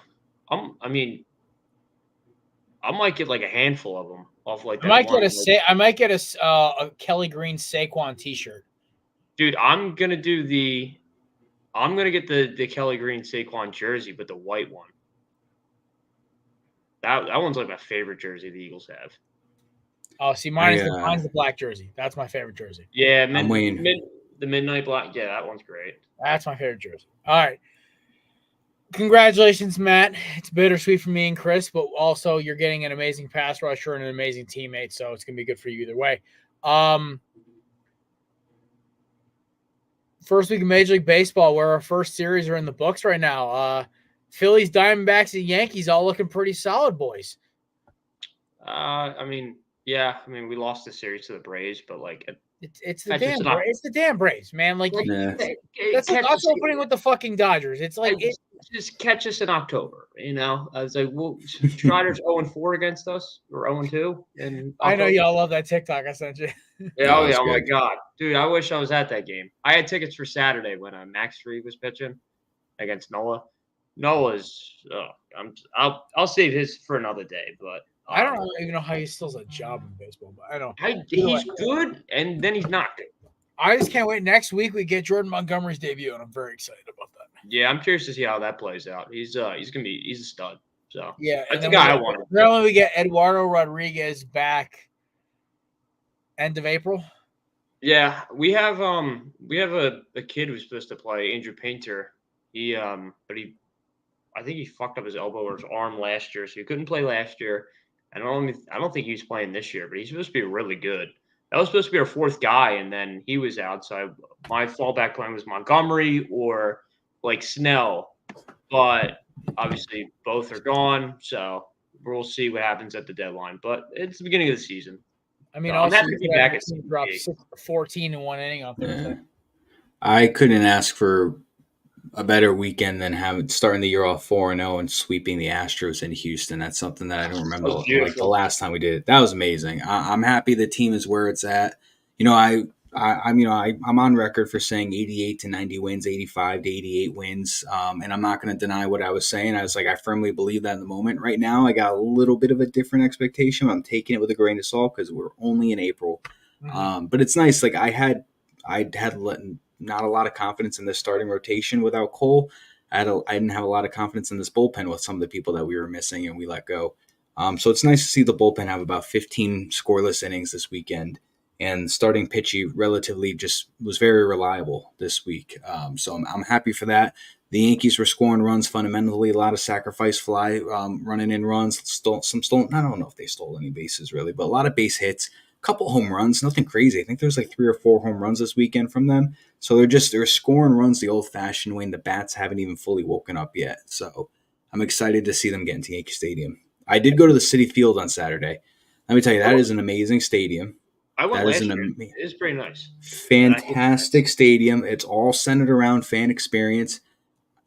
might get like a handful of them off like that. I might get a Kelly Green Saquon T-shirt. Dude, I'm gonna get the Kelly Green Saquon jersey, but the white one. That one's like my favorite jersey the Eagles have. Oh, see, mine's the black jersey. That's my favorite jersey. Yeah, the midnight black. Yeah, that one's great. That's my favorite jersey. All right. Congratulations, Matt. It's bittersweet for me and Chris, but also you're getting an amazing pass rusher and an amazing teammate, so it's going to be good for you either way. First week of Major League Baseball, where our first series are in the books right now. Phillies, Diamondbacks, and Yankees all looking pretty solid, boys. I mean, we lost the series to the Braves, but like it's the damn Braves, man. Like that's like us opening with the fucking Dodgers. It's like just catch us in October, you know. I was like, well, Strider's 0-4 against us, or 0-2, and I know y'all love that TikTok I sent you. Yeah, oh my god, dude! I wish I was at that game. I had tickets for Saturday when Max Fried was pitching against Nola. Nola's, I'll save his for another day, but I don't even know how he still has a job in baseball. But I don't. He's good, and then he's not good. I just can't wait. Next week we get Jordan Montgomery's debut, and I'm very excited about that. Yeah, I'm curious to see how that plays out. He's a stud. So yeah, that's the guy I wanted. Then we get Eduardo Rodriguez back end of April. Yeah, we have a kid who's supposed to play, Andrew Painter. I think he fucked up his elbow or his arm last year, so he couldn't play last year. I don't think he's playing this year, but he's supposed to be really good. That was supposed to be our fourth guy, and then he was out. So my fallback plan was Montgomery or like Snell, but obviously both are gone. So we'll see what happens at the deadline. But it's the beginning of the season. I mean, I'm happy to be back at dropped 14 in one inning out there. Yeah. I couldn't ask for a better weekend than starting the year off 4-0 and sweeping the Astros in Houston. That's something that I don't remember like the last time we did it. That was amazing. I'm happy the team is where it's at. You know, I'm on record for saying 88 to 90 wins, 85 to 88 wins. And I'm not going to deny what I was saying. I was like, I firmly believe that in the moment. Right now, I got a little bit of a different expectation. I'm taking it with a grain of salt because we're only in April. Mm-hmm. But it's nice. Like I had not a lot of confidence in this starting rotation without Cole. I didn't have a lot of confidence in this bullpen with some of the people that we were missing and we let go. So it's nice to see the bullpen have about 15 scoreless innings this weekend. And starting pitchy relatively just was very reliable this week. So I'm happy for that. The Yankees were scoring runs fundamentally, a lot of sacrifice fly, running in runs, stolen. I don't know if they stole any bases really, but a lot of base hits, a couple home runs, nothing crazy. I think there's like 3 or 4 home runs this weekend from them. So they're scoring runs the old-fashioned way, and the bats haven't even fully woken up yet. So I'm excited to see them get into Yankee Stadium. I did go to the Citi Field on Saturday. Let me tell you, that is an amazing stadium. I went last year. It's pretty nice. Fantastic stadium. It's all centered around fan experience.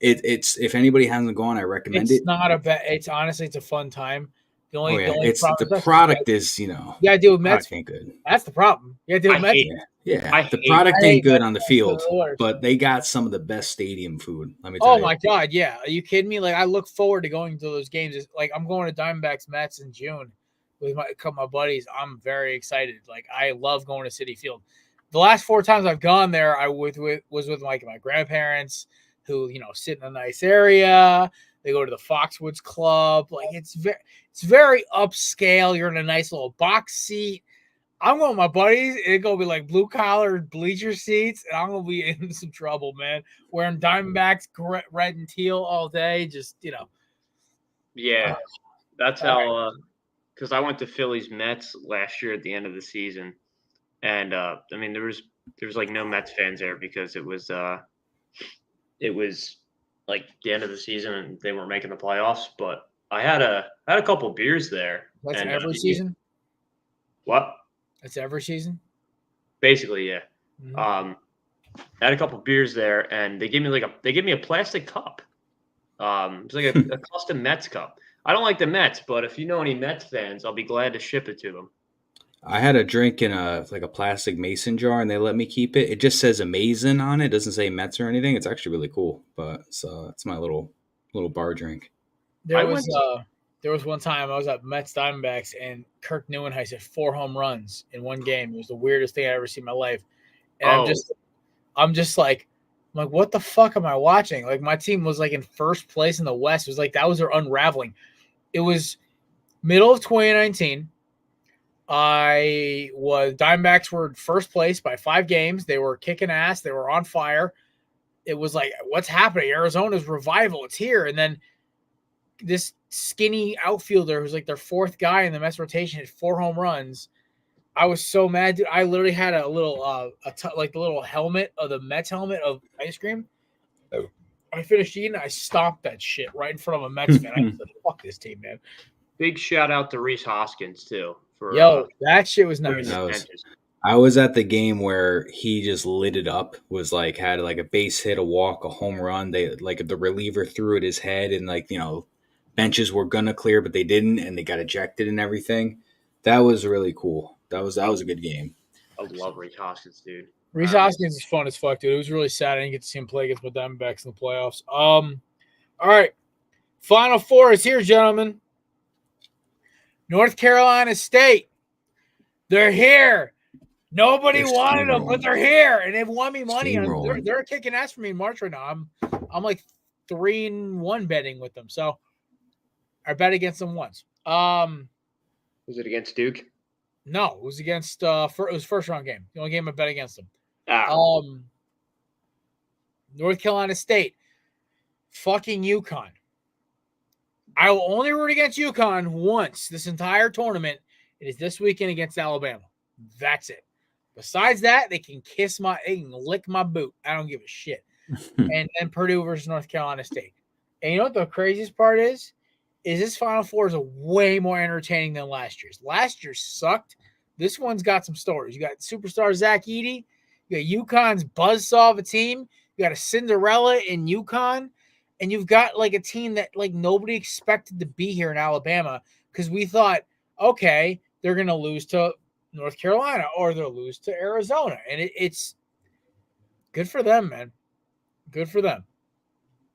It's if anybody hasn't gone, I recommend it. It's not a bad. It's honestly, it's a fun time. The product is, yeah, dude, Mets ain't good. That's the problem. Yeah, dude, Mets. The product ain't good on the field, but they got some of the best stadium food. Let me tell you. Oh my god, yeah. Are you kidding me? Like I look forward to going to those games. Like I'm going to Diamondbacks Mets in June with my buddies. I'm very excited. Like I love going to Citi Field. the last 4 times I've gone there, I was with like my grandparents who, sit in a nice area. They go to the Foxwoods Club. Like it's very upscale. You're in a nice little box seat. I'm going with my buddies. It's going to be like blue collar bleacher seats, and I'm going to be in some trouble, man. Wearing Diamondbacks red and teal all day. Just, Yeah, that's how. Because I went to Phillies Mets last year at the end of the season, and I mean there was like no Mets fans there because it was like the end of the season and they weren't making the playoffs. But I had a couple beers there. That's and, every season? What? That's every season? Basically, yeah. Mm-hmm. I had a couple beers there, and they gave me a plastic cup. It's like a custom Mets cup. I don't like the Mets, but if you know any Mets fans, I'll be glad to ship it to them. I had a drink in a plastic mason jar, and they let me keep it. It just says Amazing on it. It doesn't say Mets or anything. It's actually really cool. But so that's my little bar drink. There was one time I was at Mets Diamondbacks, and Kirk Neuenhuis hit 4 home runs in one game. It was the weirdest thing I ever seen in my life. And I'm just like, what the fuck am I watching? Like my team was like in first place in the West. It was like that was their unraveling. It was middle of 2019. Diamondbacks were in first place by 5 games. They were kicking ass. They were on fire. It was like, what's happening? Arizona's revival. It's here. And then this skinny outfielder who's like their 4th guy in the Mets rotation hit 4 home runs. I was so mad, dude. I literally had a little, like the little helmet of the Mets helmet of ice cream. I finished eating. I stomped that shit right in front of a Mets fan. I said, "Fuck this team, man." Big shout out to Reese Hoskins too. That shit was nice. I was at the game where he just lit it up. Was like had like a base hit, a walk, a home run. They like the reliever threw at his head, and benches were gonna clear, but they didn't, and they got ejected and everything. That was really cool. That was a good game. I love Reese Hoskins, dude. Reese Hoskins is fun as fuck, dude. It was really sad I didn't get to see him play against my Diamondbacks in the playoffs. All right. Final 4 is here, gentlemen. North Carolina State. They're here. Nobody wanted them, but they're here, and they've won me money. They're kicking ass for me in March right now. I'm like 3-1 betting with them, so I bet against them once. Was it against Duke? No, it was against it was first round game. The only game I bet against them. North Carolina State, fucking UConn. I will only root against UConn once this entire tournament. It is this weekend against Alabama. That's it. Besides that, they can lick my boot. I don't give a shit. And then Purdue versus North Carolina State. And you know what the craziest part is? This Final Four is way more entertaining than last year's. Last year sucked. This one's got some stories. You got superstar Zach Edey. You got UConn's buzzsaw of a team. You got a Cinderella in UConn. And you've got like a team that like nobody expected to be here in Alabama because we thought, okay, they're going to lose to North Carolina or they'll lose to Arizona. And it's good for them, man. Good for them.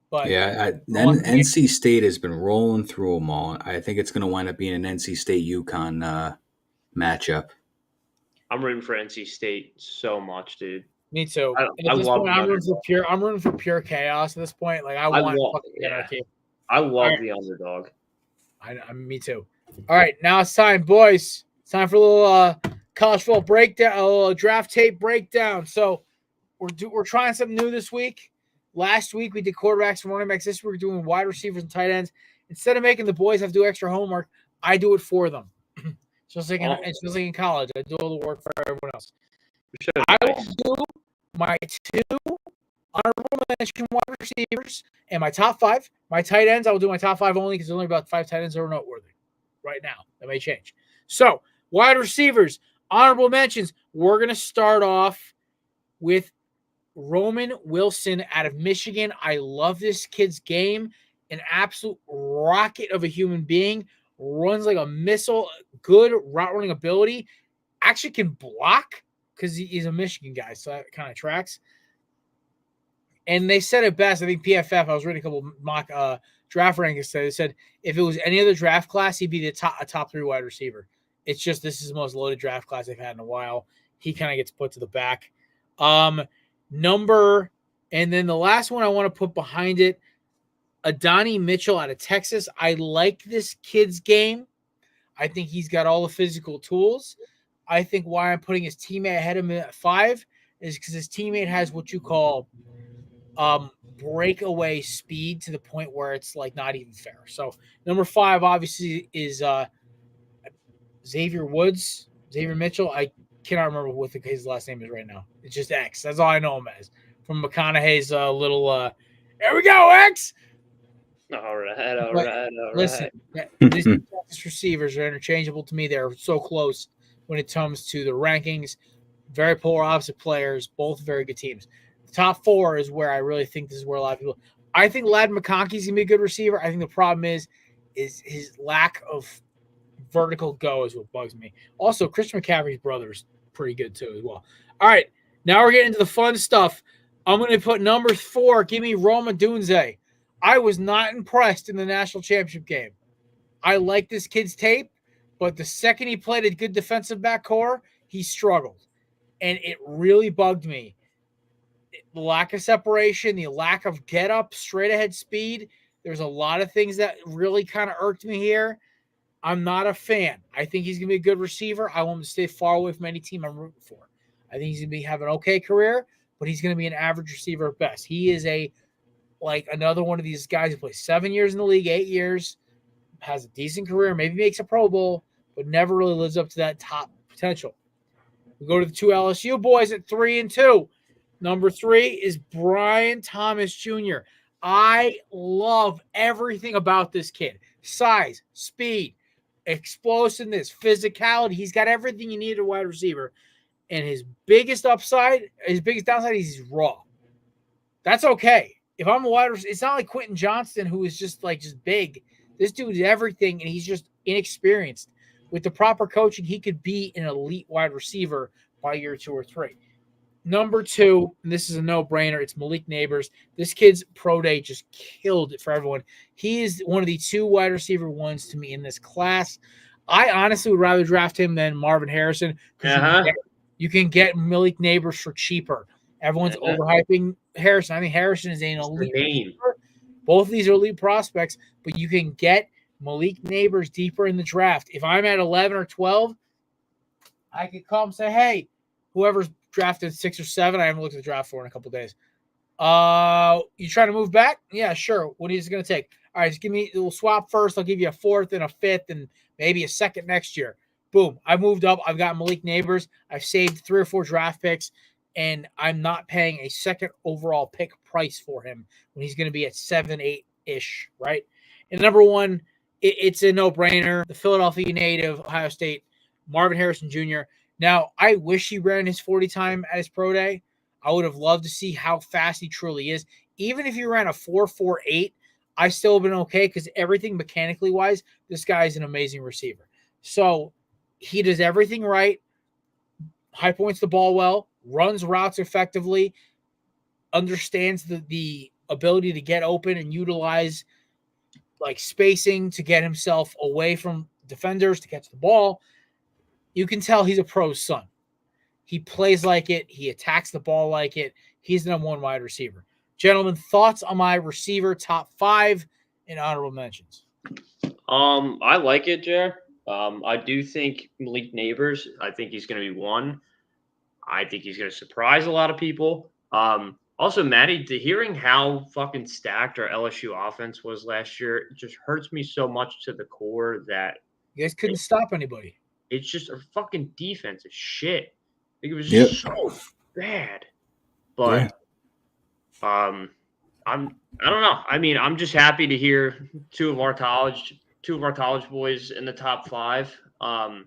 But yeah, NC State has been rolling through them all. I think it's going to wind up being an NC State UConn matchup. I'm rooting for NC State so much, dude. Me too. I'm rooting for pure chaos at this point. Like I want fucking anarchy. I love the underdog. Me too. All right, now it's time, boys. It's time for a little college football breakdown, a little draft tape breakdown. So we're trying something new this week. Last week we did quarterbacks and running backs. This week we're doing wide receivers and tight ends. Instead of making the boys have to do extra homework, I do it for them. Just like in college, I do all the work for everyone else. I will do my 2 honorable mention wide receivers and my top 5. My tight ends, I will do my top 5 only because there's only about 5 tight ends that are noteworthy right now. That may change. So, wide receivers, honorable mentions. We're going to start off with Roman Wilson out of Michigan. I love this kid's game. An absolute rocket of a human being. Runs like a missile. Good route running ability. Actually can block because he's a Michigan guy, so that kind of tracks. And they said it best. I think PFF, I was reading a couple mock draft rankings. They said if it was any other draft class, he'd be a top 3 wide receiver. It's just this is the most loaded draft class they've had in a while. he kind of gets put to the back. And then the last one I want to put behind it, Adonai Mitchell out of Texas. I like this kid's game. I think he's got all the physical tools. I think why I'm putting his teammate ahead of him at 5 is because his teammate has what you call breakaway speed to the point where it's like not even fair. So number 5 obviously is Xavier Mitchell. I cannot remember what his last name is right now. It's just X. That's all I know him as. From McConaughey's little there we go, X. All right. Listen, these receivers are interchangeable to me. They're so close when it comes to the rankings. Very polar opposite players, both very good teams. The top 4 is where I really think this is where a lot of people. I think Ladd McConkey's gonna be a good receiver. I think the problem is his lack of vertical go is what bugs me. Also, Christian McCaffrey's brother is pretty good too as well. All right, now we're getting into the fun stuff. I'm going to put number 4. Give me Roma Dunze. I was not impressed in the national championship game. I like this kid's tape, but the second he played a good defensive back core, he struggled. And it really bugged me. The lack of separation, the lack of get up, straight ahead speed. There's a lot of things that really kind of irked me here. I'm not a fan. I think he's going to be a good receiver. I want him to stay far away from any team I'm rooting for. I think he's going to have an okay career, but he's going to be an average receiver at best. He is another one of these guys who plays 7 years in the league, 8 years, has a decent career, maybe makes a Pro Bowl, but never really lives up to that top potential. We go to the 2 LSU boys at 3 and 2. Number 3 is Brian Thomas Jr. I love everything about this kid. Size, speed, explosiveness, physicality. He's got everything you need at a wide receiver. And his biggest downside is he's raw. That's okay. If I'm a wide receiver, it's not like Quentin Johnston, who is just big. This dude is everything, and he's just inexperienced. With the proper coaching, he could be an elite wide receiver by year 2 or 3. Number 2, and this is a no-brainer, it's Malik Neighbors. This kid's pro day just killed it for everyone. He is one of the 2 wide receiver ones to me in this class. I honestly would rather draft him than Marvin Harrison because you can get Malik Neighbors for cheaper. Everyone's overhyping Harrison. I think Harrison is an elite receiver. Both of these are elite prospects, but you can get Malik Neighbors deeper in the draft. If I'm at 11 or 12, I could call him and say, hey, whoever's drafted 6 or 7, I haven't looked at the draft for in a couple of days. You trying to move back? Yeah, sure. What is it going to take? All right, just give me, we'll swap first. I'll give you a 4th and a 5th and maybe a 2nd next year. Boom. I've moved up. I've got Malik Neighbors. I've saved 3 or 4 draft picks, and I'm not paying a 2nd overall pick price for him when he's going to be at 7, 8-ish, right? And number 1, it's a no-brainer. The Philadelphia native, Ohio State, Marvin Harrison Jr. Now, I wish he ran his 40 time at his pro day. I would have loved to see how fast he truly is. Even if he ran a 4.48, I still have been okay because everything mechanically wise, this guy is an amazing receiver. So he does everything right, high points the ball well, runs routes effectively, understands the ability to get open and utilize spacing to get himself away from defenders to catch the ball. You can tell he's a pro's son. He plays like it. He attacks the ball like it. He's the number 1 wide receiver. Gentlemen, thoughts on my receiver top 5 and honorable mentions? I like it, Jer. I do think Malik Neighbors, I think he's going to be 1. I think he's going to surprise a lot of people. Also, Maddie, hearing how fucking stacked our LSU offense was last year, it just hurts me so much to the core that you guys couldn't stop anybody. It's just a fucking defense is shit. It was just so bad. But I don't know. I mean, I'm just happy to hear two of our college boys in the top 5. I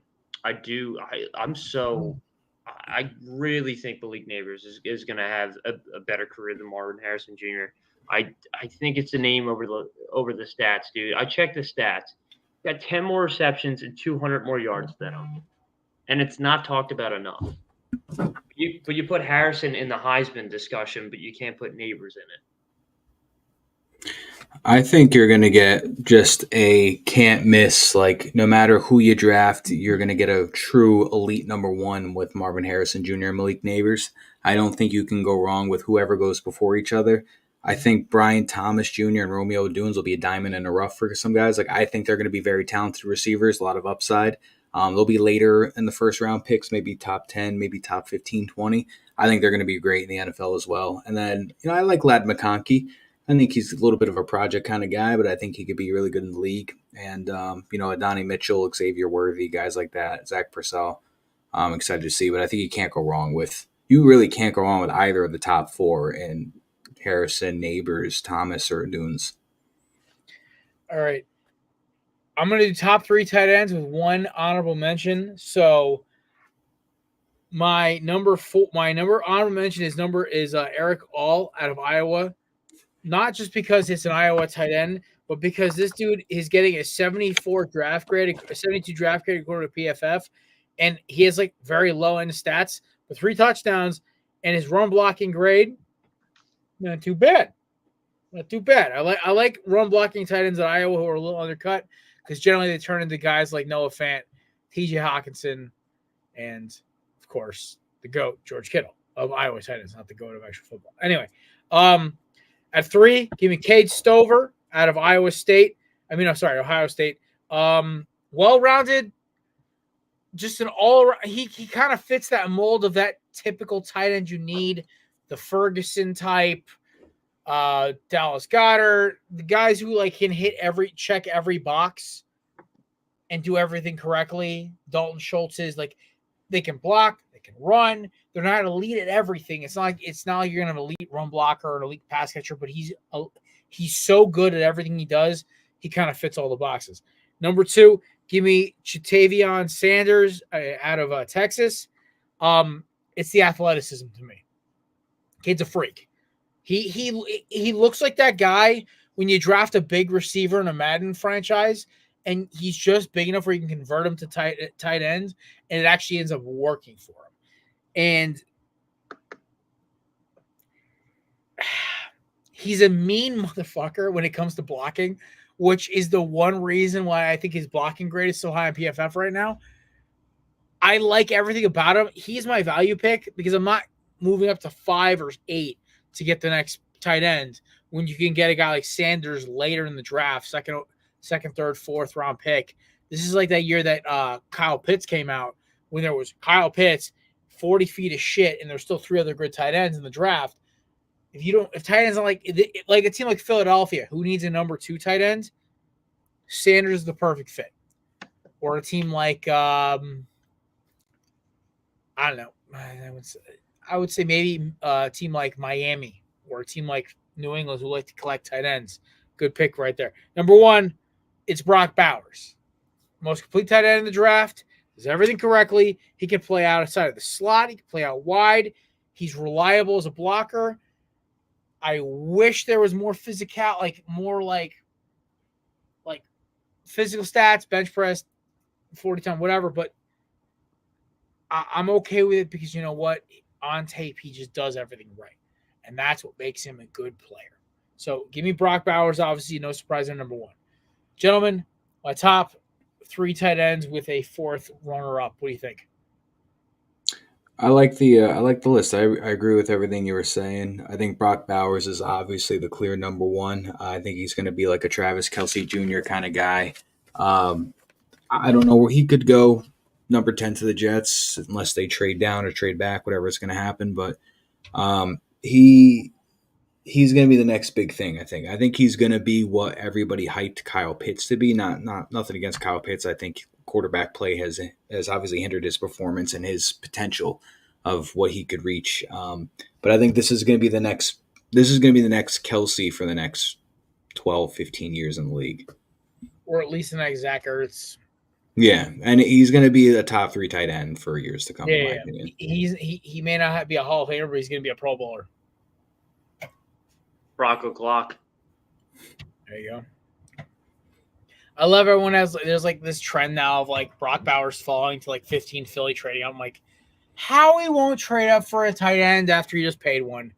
really think Malik Neighbors is going to have a better career than Marvin Harrison Jr. I think it's the name over the stats, dude. I checked the stats. Got 10 more receptions and 200 more yards than him. And it's not talked about enough. You put Harrison in the Heisman discussion, but you can't put Neighbors in it. I think you're going to get just a can't miss. Like, no matter who you draft, you're going to get a true elite number one with Marvin Harrison Jr. and Malik Neighbors. I don't think you can go wrong with whoever goes before each other. I think Brian Thomas Jr. and Romeo Dunes will be a diamond in the rough for some guys. Like, I think they're going to be very talented receivers, a lot of upside. They'll be later in the first round picks, maybe top 10, maybe top 15, 20. I think they're going to be great in the NFL as well. And then, I like Lad McConkey. I think he's a little bit of a project kind of guy, but I think he could be really good in the league. And, Adonai Mitchell, Xavier Worthy, guys like that, Zach Purcell, I'm excited to see. But I think you really can't go wrong with either of the top four in Harrison, Neighbors, Thomas, or Dunes. All right. I'm going to do top 3 tight ends with one honorable mention. So my number honorable mention is Eric All out of Iowa. Not just because it's an Iowa tight end, but because this dude is getting a 72 draft grade according to PFF, and he has like very low end stats with 3 touchdowns, and his run blocking grade, not too bad. I like run blocking tight ends at Iowa who are a little undercut because generally they turn into guys like Noah Fant, T.J. Hawkinson, and of course the GOAT George Kittle of Iowa tight ends, not the GOAT of actual football. Anyway, at 3, give me Cade Stover out of Ohio State. Well-rounded, just an all. He kind of fits that mold of that typical tight end you need, the Ferguson type, Dallas Goedert, the guys who like can check every box and do everything correctly. Dalton Schultz is like they can block, they can run. They're not elite at everything. It's not like you're gonna have an elite run blocker or an elite pass catcher, but he's so good at everything he does. He kind of fits all the boxes. Number 2, give me Jatavion Sanders out of Texas. It's the athleticism to me. Kid's a freak. He looks like that guy when you draft a big receiver in a Madden franchise, and he's just big enough where you can convert him to tight end, and it actually ends up working for him. And he's a mean motherfucker when it comes to blocking, which is the one reason why I think his blocking grade is so high on PFF right now. I like everything about him. He's my value pick because I'm not moving up to 5 or 8 to get the next tight end when you can get a guy like Sanders later in the draft, second, third, fourth round pick. This is like that year that Kyle Pitts came out when there was Kyle Pitts, 40 feet of shit, and there's still 3 other good tight ends in the draft. If tight ends are like a team like Philadelphia, who needs a number 2 tight end, Sanders is the perfect fit. Or a team like I don't know. I would say maybe a team like Miami or a team like New England who like to collect tight ends. Good pick right there. Number 1, it's Brock Bowers. Most complete tight end in the draft. Does everything correctly. He can play outside of the slot. He can play out wide. He's reliable as a blocker. I wish there was more more physical stats, bench press, 40 time, whatever. But I'm okay with it because you know what? On tape, he just does everything right. And that's what makes him a good player. So give me Brock Bowers, obviously, no surprise, at number 1. Gentlemen, my top 3 tight ends with a 4th runner-up. What do you think? I like the list. I agree with everything you were saying. I think Brock Bowers is obviously the clear number 1. I think he's going to be like a Travis Kelce Jr. kind of guy. I don't know where he could go. Number 10 to the Jets, unless they trade down or trade back, whatever is going to happen. But he's going to be the next big thing, I think. I think he's going to be what everybody hyped Kyle Pitts to be. Not nothing against Kyle Pitts. I think quarterback play has obviously hindered his performance and his potential of what he could reach. But I think this is going to be the next Kelce for the next 12, 15 years in the league. Or at least the next Zach Ertz. Yeah, and he's going to be a top 3 tight end for years to come, in my opinion. He may not be a Hall of Famer, but he's going to be a Pro Bowler. Rocco Clock. There you go. I love everyone there's like this trend now of like Brock Bowers falling to like 15 Philly trading. I'm like, how he won't trade up for a tight end after he just paid one?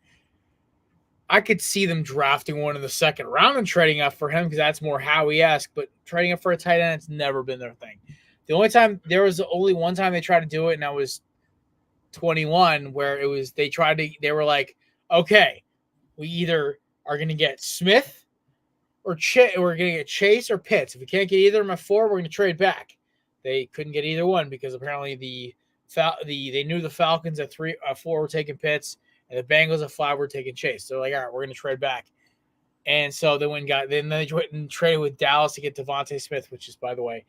I could see them drafting one in the second round and trading up for him because that's more Howie-esque. But trading up for a tight end, it's never been their thing. There was only one time they tried to do it, and that was 21, where they were like, okay, we either are going to get Smith or we're going to get Chase or Pitts. If we can't get either of them at 4, we're going to trade back. They couldn't get either one because apparently they knew the Falcons at 4 were taking Pitts, and the Bengals at 5 were taking Chase. So they're like, all right, we're going to trade back. And so they went and traded with Dallas to get Devontae Smith, which is, by the way,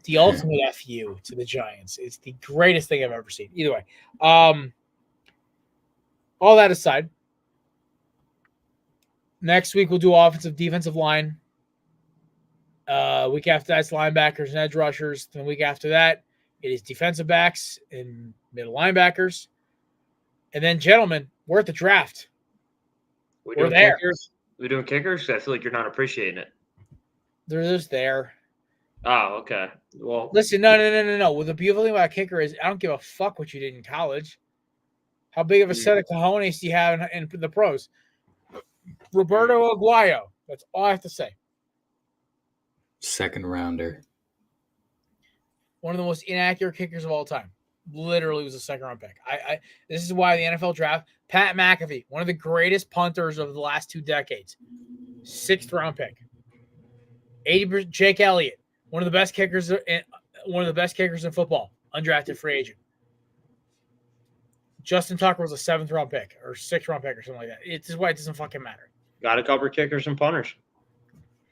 the ultimate FU to the Giants. It's the greatest thing I've ever seen. Either way, all that aside, next week we'll do offensive, defensive line. Week after that's linebackers and edge rushers. Then the week after that, it is defensive backs and middle linebackers. And then, gentlemen, we're at the draft. We're there. Kickers? We're doing kickers? I feel like you're not appreciating it. They're just there. Oh, okay. Well, listen, no. Well, the beautiful thing about a kicker is I don't give a fuck what you did in college. How big of a set of cojones do you have in the pros? Roberto Aguayo. That's all I have to say. Second rounder. One of the most inaccurate kickers of all time. Literally was a second-round pick. This is why the NFL draft, Pat McAfee, one of the greatest punters of the last 2 decades, 6th-round pick. 80%, Jake Elliott, one of the best kickers in football, undrafted free agent. Justin Tucker was a 7th-round pick or 6th-round pick or something like that. It's just why it doesn't fucking matter. Got to cover kickers and punters.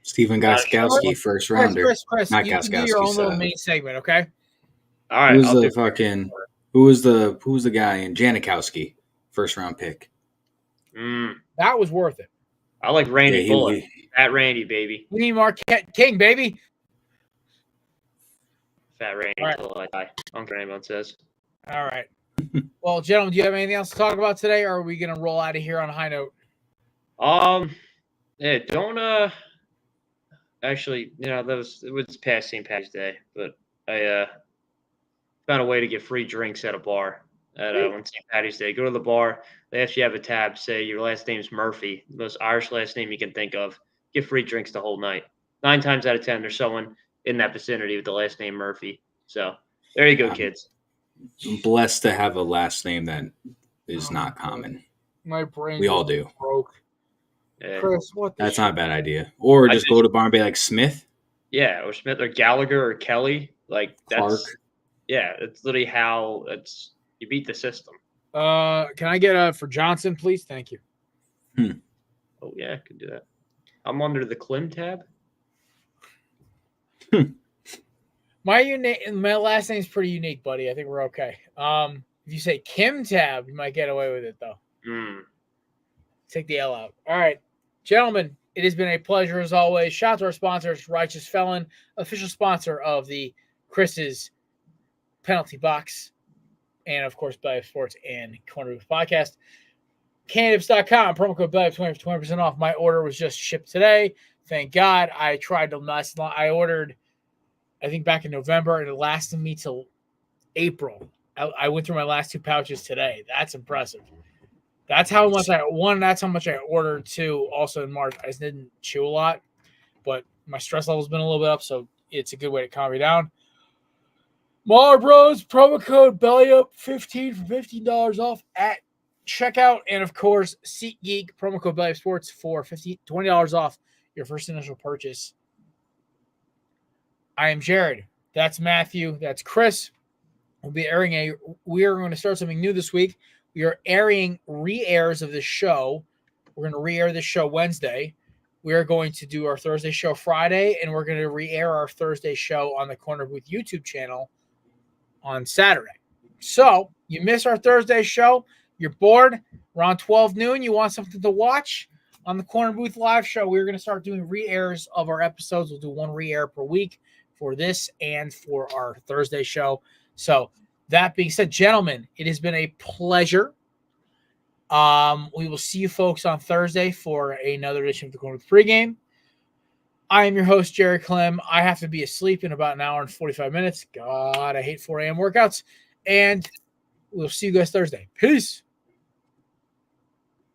Stephen Gostkowski, first rounder. Chris, not you Gostkowski. Can do your own little main segment, okay? All right. Who was the guy in Janikowski, first round pick? That was worth it. I like Randy Bullock. Fat Randy, baby. We need Marquette King, baby. Fat Randy Bullock. I don't care what anyone says. All right. Well, gentlemen, do you have anything else to talk about today, or are we gonna roll out of here on a high note? Yeah, don't actually, it was past St. Patty's Day, but I found a way to get free drinks at a bar on St. Patty's Day. Go to the bar. They actually have a tab. Say your last name's Murphy, the most Irish last name you can think of. Get free drinks the whole night. 9 times out of 10, there's someone in that vicinity with the last name Murphy. So there you go, kids. I'm blessed to have a last name that is not common. My brain. We all do. Broke. Yeah. Chris, what? That's not a bad idea. Or just go to bar and be like Smith. Yeah, or Smith or Gallagher or Kelly. Like that's Clark. Yeah, it's literally how you beat the system. Can I get for Johnson, please? Thank you. Oh yeah, I could do that. I'm under the Klim tab. My last name's pretty unique, buddy. I think we're okay. If you say Kim tab, you might get away with it though. Take the L out. All right, gentlemen, it has been a pleasure as always. Shout out to our sponsors, Righteous Felon, official sponsor of the Chris's Penalty Box, and of course, Belly Up Sports and Korner Podcast. Candips.com, promo code Belly Up 20 for 20% off. My order was just shipped today. Thank God. I tried to last long. I ordered, I think, back in November, and it lasted me till April. I went through my last 2 pouches today. That's impressive. That's how much that's how much I ordered. 2, also in March. I just didn't chew a lot, but my stress level's been a little bit up, so it's a good way to calm me down. Mahler Bros, promo code BELLYUP15 for $15 off at checkout. And of course, SeatGeek, promo code BELLYUP Sports for $20 off your first initial purchase. I am Jared. That's Matthew. That's Chris. We are going to start something new this week. We are airing re-airs of this show. We're going to re-air this show Wednesday. We are going to do our Thursday show Friday, and we're going to re-air our Thursday show on the Corner Booth YouTube channel on Saturday. So you miss our Thursday show, you're bored, around 12 noon, you want something to watch on the Corner Booth live show. We're going to start doing re-airs of our episodes. We'll do 1 re-air per week for this and for our Thursday show. So that being said, gentlemen, it has been a pleasure. We will see you folks on Thursday for another edition of the Corner Booth pregame. I am your host, Jerry Clem. I have to be asleep in about an hour and 45 minutes. God, I hate 4 a.m. workouts. And we'll see you guys Thursday. Peace.